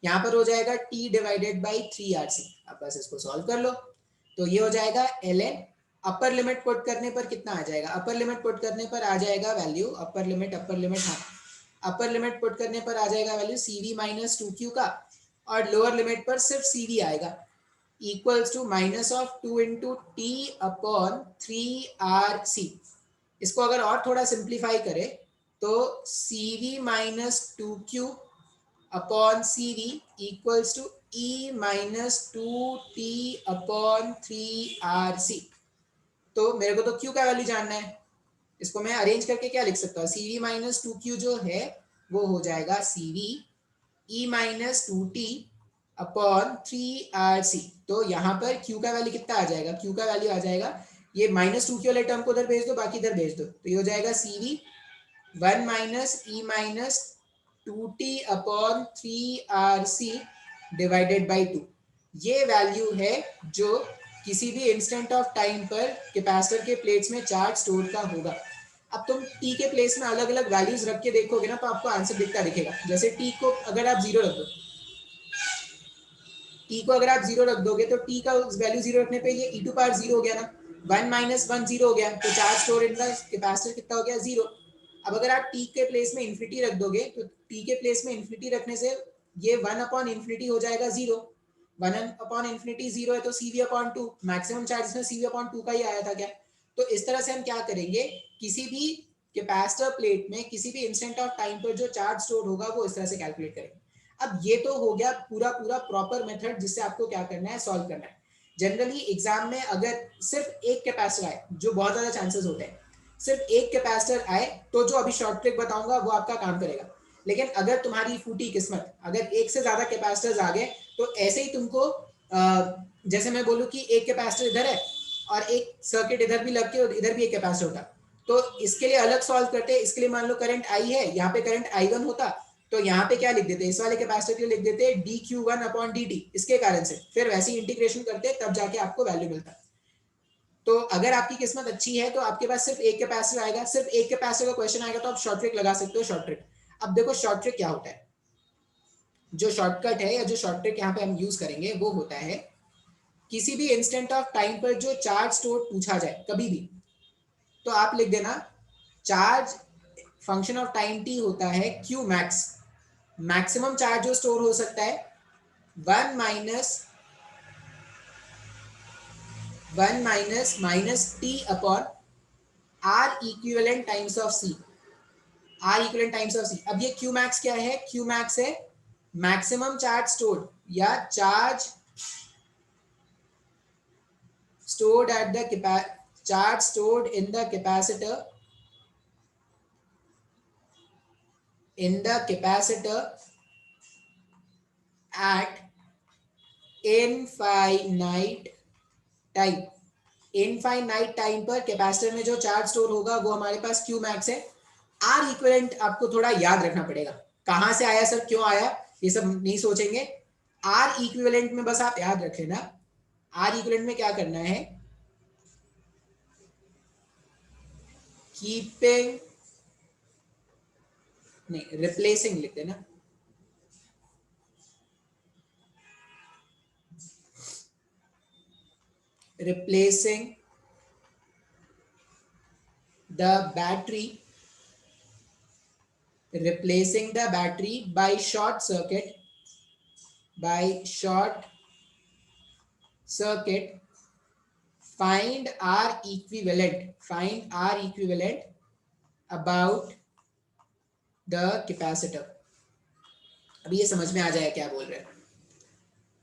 यहाँ पर हो जाएगा t डिवाइडेड बाई 3rc। अब बस इसको सॉल्व कर लो, तो ये हो जाएगा ln, अपर लिमिट पुट करने पर कितना आ जाएगा, अपर लिमिट पुट करने पर आ जाएगा वैल्यू, अपर लिमिट हाँ, अपर लिमिट पुट करने पर आ जाएगा वैल्यू cv माइनस 2q का, और लोअर लिमिट पर सिर्फ cv आएगा, equals to minus of 2 into T upon 3rc। इसको अगर और थोड़ा सिंप्लीफाई करें तो cv minus 2q upon cv equals to e minus 2t upon 3rc। तो मेरे को तो q का वैल्यू जानना है, इसको मैं अरेंज करके क्या लिख सकता हूँ, cv माइनस 2q जो है वो हो जाएगा cv e minus 2t upon 3rc। तो यहाँ पर q का वैल्यू कितना आ जाएगा, q का वैल्यू आ जाएगा, ये -2q वाले टर्म को उधर भेज दो, बाकी इधर भेज दो, तो ये हो जाएगा cv 1 minus e minus 2t upon 3rc divided by 2। ये वैल्यू है जो किसी भी इंस्टेंट ऑफ टाइम पर कैपेसिटर के प्लेट्स में चार्ज स्टोर का होगा। अब तुम t के प्लेस में अलग अलग वैल्यूज रख के देखोगे ना, तो आपको आंसर दिखता दिखेगा। जैसे t को अगर आप 0 रख दो, t को अगर आप 0 रख दोगे तो t का वैल्यू 0 रखने पे ये e टू पावर 0 हो गया ना, 1 माइनस 1 जीरो हो गया, तो charge store in the capacitor कितना हो गया, जीरो। अब अगर आप टी के प्लेस में इन्फिनिटी रख दोगे तो टी के प्लेस में इन्फिनिटी रखने से ये 1 अपॉन इन्फिनिटी हो जाएगा जीरो। 1 अपॉन इन्फिनिटी जीरो है तो CV upon two, maximum charge में सीवी अपॉन टू का ही आया था क्या। तो इस तरह से हम क्या करेंगे, किसी भी कैपेसिटर प्लेट में किसी भी इंस्टेंट ऑफ टाइम पर जो चार्ज स्टोर होगा वो इस तरह से कैलकुलेट करेंगे। अब ये तो हो गया पूरा पूरा प्रॉपर मेथड जिससे आपको क्या करना है, सॉल्व करना है। जनरली एग्जाम में अगर सिर्फ एक कैपेसिटर आए, जो बहुत ज्यादा चांसेस होते हैं, सिर्फ एक कैपेसिटर आए तो जो अभी शॉर्ट ट्रिक बताऊंगा वो आपका काम करेगा। लेकिन अगर तुम्हारी फूटी किस्मत, अगर एक से ज्यादा कैपेसिटर्स आ गए तो ऐसे ही तुमको जैसे मैं बोलूं कि एक कैपेसिटर इधर है और एक सर्किट इधर भी लग के और इधर भी एक कैपेसिटर होता, तो इसके लिए अलग सॉल्व करते। इसके लिए मान लो करंट आई है, यहाँ पे करंट आई1 होता, तो यहाँ पे क्या लिख देते, इस वाले कैपेसिटर के लिए लिख देते dq1 अपॉन dt, इसके कारण से फिर वैसे ही इंटीग्रेशन करते तब जाके आपको वैल्यू मिलता। तो अगर आपकी किस्मत अच्छी है तो आपके पास सिर्फ एक कैपेसिटर आएगा, सिर्फ एक कैपेसिटर का क्वेश्चन आएगा तो आप शॉर्ट ट्रिक लगा सकते हो। शॉर्ट ट्रिक, अब देखो शॉर्ट ट्रिक क्या होता है, जो शॉर्टकट है या जो शॉर्ट ट्रिक यहाँ पे हम यूज करेंगे वो होता है, किसी भी इंस्टेंट ऑफ टाइम पर जो चार्ज स्टोर पूछा जाए कभी भी, तो आप लिख देना charge function of time t होता है q मैक्स, मैक्सिमम चार्ज जो स्टोर हो सकता है 1 minus t upon r equivalent times of c, r equivalent times of c। अब ये q मैक्स क्या है, q मैक्स है मैक्सिमम चार्ज स्टोर्ड या charge stored at the charge stored in the capacitor at infinite time. Infinite time पर capacitor में जो charge store होगा वो हमारे पास क्यू मैक्स है। आर इक्विवेलेंट आपको थोड़ा याद रखना पड़ेगा, कहां से आया सर, क्यों आया, ये सब नहीं सोचेंगे। आर इक्विवेलेंट में बस आप याद रख लेना, आर इक्विवेलेंट में क्या करना है, कीपिंग नहीं रिप्लेसिंग लिख देना, replacing the battery by short circuit find R equivalent about the capacitor। अभी ये समझ में आ जाएगा क्या बोल रहे हैं।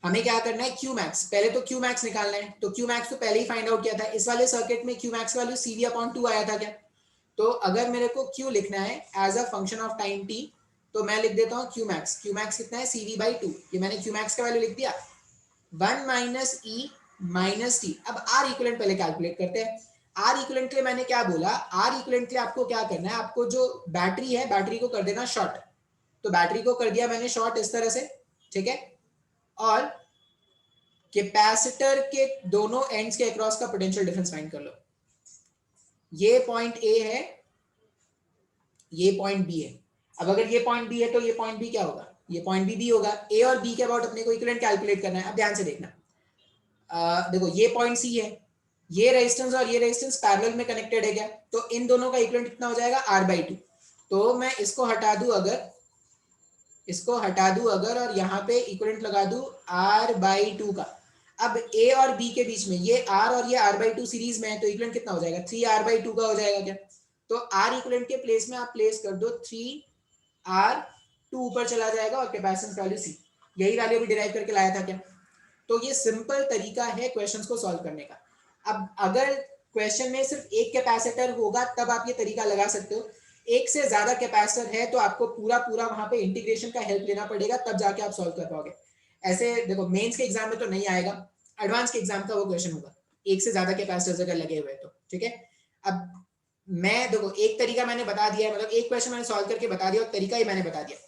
हमें क्या करना है, Q मैक्स, पहले तो Q मैक्स निकालना है, तो Q मैक्स तो पहले ही फाइंड आउट किया था। इस वाले सर्किट में Q max value CV upon 2 आया था क्या, तो अगर मेरे को Q लिखना है as a function of time t, तो मैं लिख देता हूँ Q मैक्स कितना है CV बाई 2, ये मैंने Q मैक्स का वैल्यू लिख दिया 1 माइनस ई माइनस टी। अब आर इक्विवेलेंट पहले कैलकुलेट करते हैं। आर इक्विवेलेंट के लिए मैंने क्या बोला, आर इक्विवेलेंट के लिए आपको क्या करना है, आपको जो बैटरी है बैटरी को कर देना शॉर्ट, तो बैटरी को कर दिया मैंने शॉर्ट इस तरह से, ठीक है। और कैपेसिटर के दोनों एंड्स के अक्रॉस का पोटेंशियल डिफरेंस फाइंड कर लो। ये पॉइंट ए है, ये पॉइंट बी है। अब अगर ये पॉइंट बी है तो ये पॉइंट बी क्या होगा, ये पॉइंट बी होगा। ए और बी के अबाउट अपने को इक्विवेलेंट कैलकुलेट करना है। अब ध्यान से देखना, देखो ये पॉइंट सी है, ये रेजिस्टेंस और ये रेजिस्टेंस पैरेलल में कनेक्टेड है क्या, तो इन दोनों का इक्विवेलेंट कितना हो जाएगा R/2। तो मैं इसको हटा दूं अगर और यहाँ पे इक्विवेलेंट लगा दूं R/2 का। अब A और B के बीच में ये R और ये R/2 सीरीज में है, तो इक्विवेलेंट कितना हो जाएगा 3R/2 का हो जाएगा क्या। तो R इक्विवेलेंट के प्लेस में आप प्लेस कर दो 3R, 2 ऊपर चला जाएगा और कैपेसिटेंस वैल्यू C, यही वैल्यू भी डिराइव करके लाया था क्या। तो ये सिंपल तरीका है क्वेश्चंस को सॉल्व करने का। अब अगर क्वेश्चन में सिर्फ एक कैपेसिटर होगा तब आप ये तरीका लगा सकते हो, एक से ज्यादा कैपेसिटर है तो आपको पूरा पूरा वहां पे इंटीग्रेशन का हेल्प लेना पड़ेगा, तब जाके आप सॉल्व कर पाओगे। ऐसे देखो मेंस के एग्जाम में तो नहीं आएगा, एडवांस के एग्जाम का वो क्वेश्चन होगा, एक से ज्यादा कैपेसिटर्स अगर लगे हुए तो, ठीक है। अब मैं देखो एक तरीका मैंने बता दिया, मतलब एक क्वेश्चन मैंने सॉल्व करके बता दिया और तरीका ही मैंने बता दिया।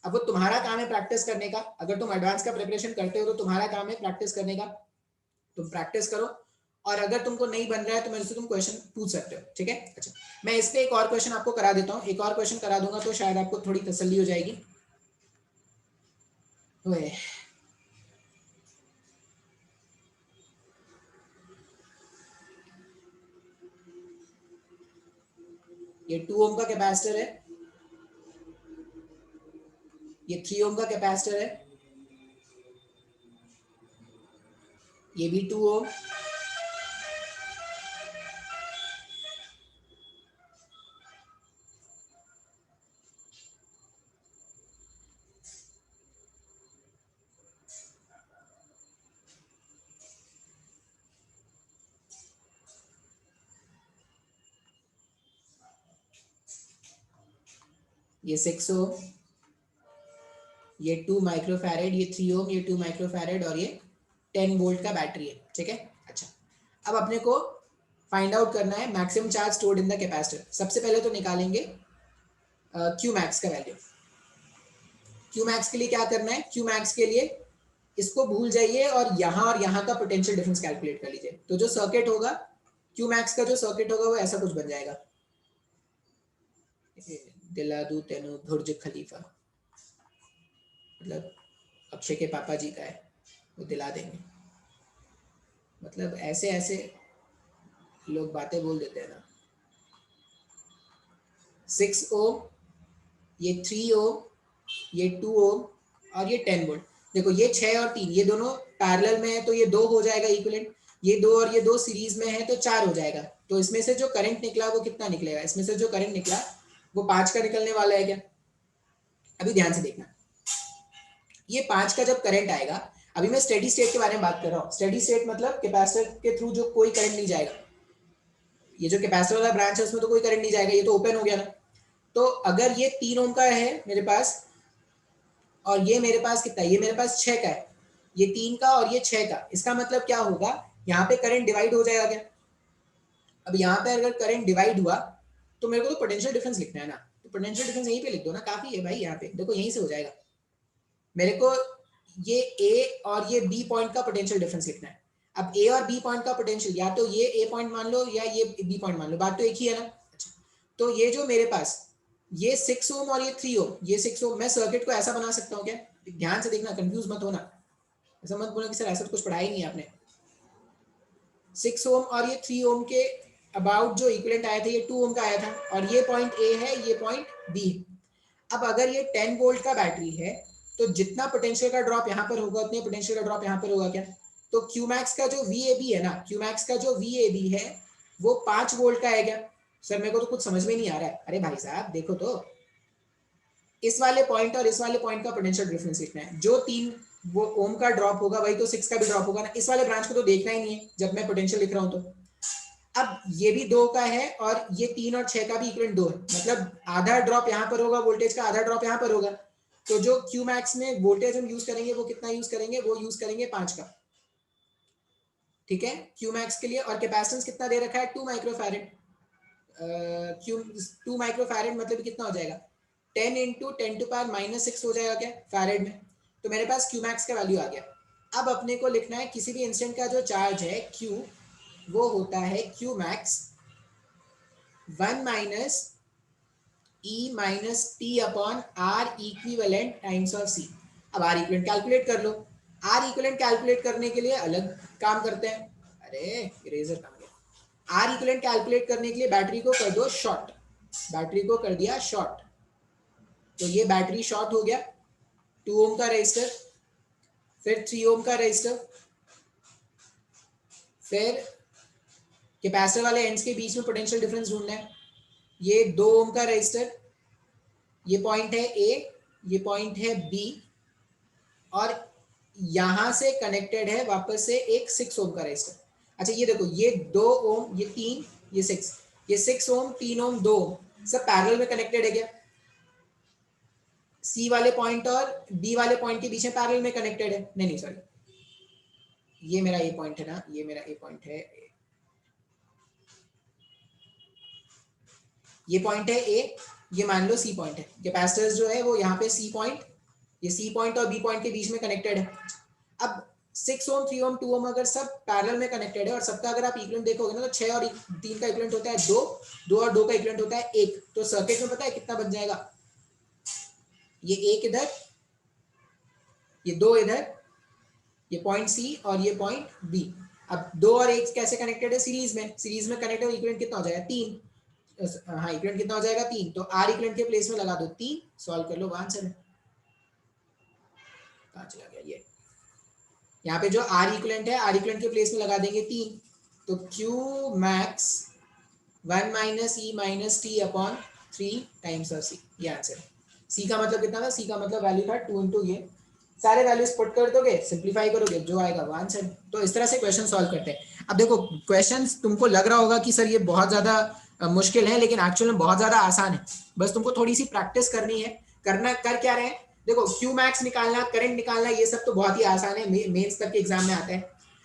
अब वो तुम्हारा काम है प्रैक्टिस करने का, अगर तुम एडवांस का प्रिपरेशन करते हो तो तुम्हारा काम है प्रैक्टिस करने का, तुम प्रैक्टिस करो। और अगर तुमको नहीं बन रहा है तो मेरे से तुम क्वेश्चन पूछ सकते हो, ठीक है। अच्छा मैं इस पे एक और क्वेश्चन आपको करा देता हूँ, एक और क्वेश्चन करा दूंगा तो शायद आपको थोड़ी तसल्ली हो जाएगी। ये 2 ओम का कैपेसिटर है, ये 3 ओम का कैपेसिटर है, ये भी 2 ओम, ये 6 ओम, ये 2 माइक्रोफैरेड, ये 3 ओम, ये 2 माइक्रोफैरेड और ये 10 वोल्ट का बैटरी है, ठीक है। अच्छा, अब अपने को फाइंड आउट करना है maximum charge stored in the capacitor. सबसे पहले तो निकालेंगे क्यू मैक्स का वैल्यू। क्यू मैक्स के लिए क्या करना है, क्यू मैक्स के लिए इसको भूल जाइए और यहाँ का पोटेंशियल डिफरेंस कैलकुलेट कर लीजिए। तो जो सर्किट होगा, क्यू मैक्स का जो सर्किट होगा वो ऐसा कुछ बन जाएगा, दिला दूं तेनू बुर्ज खलीफा, मतलब अक्षय के पापा जी का है, वो दिला देंगे। मतलब ऐसे ऐसे लोग बातें बोल देते हैं ना। 6 ओम, ये 3 ओम, ये 2 ओम और ये 10 वोल्ट। देखो ये 6 और 3 ये दोनों पैरेलल में है तो ये 2 हो जाएगा इक्विवेलेंट, ये 2 और ये 2 सीरीज में है तो 4 हो जाएगा। तो इसमें से जो करंट निकला वो कितना निकलेगा, इसमें से जो करंट निकला वो 5 का निकलने वाला है क्या। अभी ध्यान से देखना, ये 5 का जब करंट आएगा, अभी मैं स्टेडी स्टेट के बारे में बात कर रहा हूँ। स्टेडी स्टेट मतलब कैपेसिटर के थ्रू जो कोई करंट नहीं जाएगा, ये जो कैपेसिटर वाला ब्रांच है उसमें तो कोई करंट नहीं जाएगा, ये तो ओपन हो गया ना। तो अगर ये 3 ओम का है मेरे पास और ये मेरे पास कितना है, ये मेरे पास 6 का है, ये 3 का और ये 6 का, इसका मतलब क्या होगा, यहाँ पे करंट डिवाइड हो जाएगा क्या। अब यहाँ पे अगर करंट डिवाइड हुआ तो मेरे को तो पोटेंशियल डिफरेंस लिखना है ना, तो पोटेंशियल डिफरेंस यहीं पे लिख दो ना, काफी है भाई। यहाँ पे देखो यहीं से हो जाएगा। मेरे को ये ए और ये बी पॉइंट का पोटेंशियल डिफरेंस लिखना है। अब ए और बी पॉइंट का पोटेंशियल या तो ये ए पॉइंट मान लो या ये बी पॉइंट मान लो, बात तो एक ही है ना। अच्छा, तो ये जो मेरे पास ये 6 ओम और ये 3 ओम, ये 6 ओम, मैं सर्किट को ऐसा बना सकता हूँ क्या, ध्यान से देखना, कंफ्यूज मत होना, ऐसा मत बोलना कि सर ऐसा तो कुछ पढ़ा ही नहीं है आपने। 6 ओम और ये 3 ओम के अबाउट जो इक्विवेलेंट आया था ये 2 ओम का आया था, और ये पॉइंट ए है, ये पॉइंट बी है। अब अगर ये 10 वोल्ट का बैटरी है तो जितना पोटेंशियल का ड्रॉप यहाँ पर होगा उतने पोटेंशियल का ड्रॉप यहाँ पर होगा क्या। तो क्यूमैक्स का जो वीएबी है ना, क्यूमैक्स का जो वीएबी है वो 5 वोल्ट का है क्या। सर मेरे को तो कुछ समझ में नहीं आ रहा है। अरे भाई साहब देखो तो, इस वाले पॉइंट और इस वाले पॉइंट का पोटेंशियल डिफरेंस लिखना है। जो 3 वो ओम का ड्रॉप होगा वही तो 6 का भी ड्रॉप होगा ना। इस वाले ब्रांच को तो देखना ही नहीं है जब मैं पोटेंशियल लिख रहा हूँ। तो अब ये भी 2 का है और ये 3 और 6 का भी इक्विवेलेंट 2 है, मतलब आधा ड्रॉप यहाँ पर होगा वोल्टेज का, आधा ड्रॉप यहाँ पर होगा। तो जो क्यू मैक्स में वोल्टेज हम यूज करेंगे वो कितना यूज करेंगे, वो यूज करेंगे 5 का, ठीक है, क्यू मैक्स के लिए। और कैपेसिटेंस कितना दे रखा है, 2 माइक्रोफैरेड। क्यू 2 माइक्रोफैरेड मतलब कितना हो जाएगा, 10 इंटू 10⁻⁻6 हो जाएगा क्या फैरेड में। तो मेरे पास क्यू मैक्स का वैल्यू आ गया। अब अपने को लिखना है किसी भी इंस्टेंट का जो चार्ज है क्यू, वो होता है Q max 1 minus E minus T upon R equivalent times of C. अब आर इक्विवेलेंट कैलकुलेट कर लो। आर इक्विवेलेंट कैलकुलेट करने के लिए अलग काम करते हैं। अरे इरेजर कहाँ गया। आर इक्विवेलेंट कैलकुलेट करने के लिए बैटरी को कर दो शॉर्ट, बैटरी को कर दिया शॉर्ट, तो ये बैटरी शॉर्ट हो गया। 2 ओम का रेजिस्टर, फिर 3 ओम का रेजिस्टर, फिर कैपेसिटर वाले एंड्स के बीच में पोटेंशियल डिफरेंस ढूंढना है। ये 2 ओम का रेजिस्टर, ये पॉइंट है ए, ये पॉइंट है बी, और यहां से कनेक्टेड है वापस से एक 6 ओम का रेजिस्टर। अच्छा ये देखो, ये 2 ओम, ये 3, ये 6, ये 6 ओम, 3 ओम, 2 ओम सब पैरेलल में कनेक्टेड है क्या। सी वाले पॉइंट और डी वाले पॉइंट के बीच में पैरेलल में कनेक्टेड है, नहीं नहीं सॉरी, ये मेरा ए पॉइंट है ना, ये मेरा ए पॉइंट है, ये पॉइंट है ए, ये मान लो सी पॉइंट है। कैपेसिटर्स जो है वो यहाँ पे सी पॉइंट, ये सी पॉइंट और बी पॉइंट के बीच में कनेक्टेड है। अब 6 ओम, 3 ओम, 2 ओम अगर सब पैरेलल में कनेक्टेड है और सबका अगर आप इक्विवेलेंट देखोगे ना तो 6 और 3 का इक्विवेलेंट होता है 2, 2 और 2 का इक्विवेलेंट होता है 1। तो सर्किट में पता है कितना बन जाएगा, ये 1 इधर, ये 2 इधर, ये पॉइंट सी और ये पॉइंट बी। अब 2 और 1 कैसे कनेक्टेड है, सीरीज में, सीरीज में कनेक्टेड इक्विवेलेंट कितना हो जाएगा 3। हाँ इक्विवेलेंट कितना हो जाएगा 3, तो आर इक्विवेलेंट के प्लेस में लगा दो 3, सॉल्व कर लो, आंसर है। कहाँ चला गया ये, यहाँ पे जो आर इक्विवेलेंट है आर इक्विवेलेंट के प्लेस में लगा देंगे 3, तो Q max 1 minus E minus T upon 3 times of C, ये आंसर है। सी का मतलब कितना था, सी का मतलब वैल्यू था 2 इंटू ये, सारे वैल्यूज पुट कर दोगे, सिंप्लीफाई करोगे, जो आएगा वो आंसर है। तो इस तरह से क्वेश्चन सॉल्व करते हैं। अब देखो क्वेश्चंस तुमको लग रहा होगा कि सर ये बहुत ज्यादा मुश्किल है, लेकिन एक्चुअल में बहुत ज्यादा आसान है, बस तुमको थोड़ी सी प्रैक्टिस करनी है। करना कर क्या रहे हैं, देखो क्यू मैक्स निकालना, करंट निकालना, ये सब तो बहुत ही आसान है, मेंस तक के एग्जाम में आता है।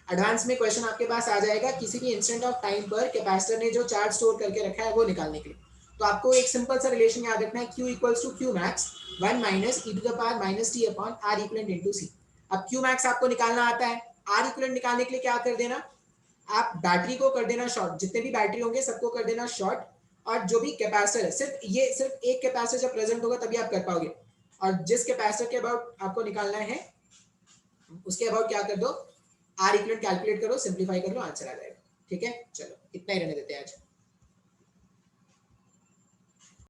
एडवांस में क्वेश्चन आपके पास आ जाएगा किसी भी इंस्टेंट ऑफ टाइम पर कैपेसिटर ने जो चार्ज स्टोर करके रखा है वो निकालने के लिए। तो आपको एक सिंपल सा रिलेशन याद रखना है, Q equals to Q max 1 minus E to the power minus T upon R equivalent into C. अब Q मैक्स आपको निकालना आता है, आर इक्विवेलेंट निकालने के लिए क्या कर देना, आप बैटरी को कर देना शॉर्ट, जितने भी बैटरी होंगे सबको कर देना शॉर्ट, और जो भी कैपेसिटर है, सिर्फ एक कैपेसिटर जब प्रेजेंट होगा तभी आप कर पाओगे, और जिस कैपेसिटर के अबाउट आपको निकालना है उसके अबाउट क्या कर दो, आर इक्विवेलेंट कैलकुलेट करो, सिंप्लीफाई कर लो, आंसर आ जाएगा। ठीक है, चलो इतना ही रहने देते हैं आज।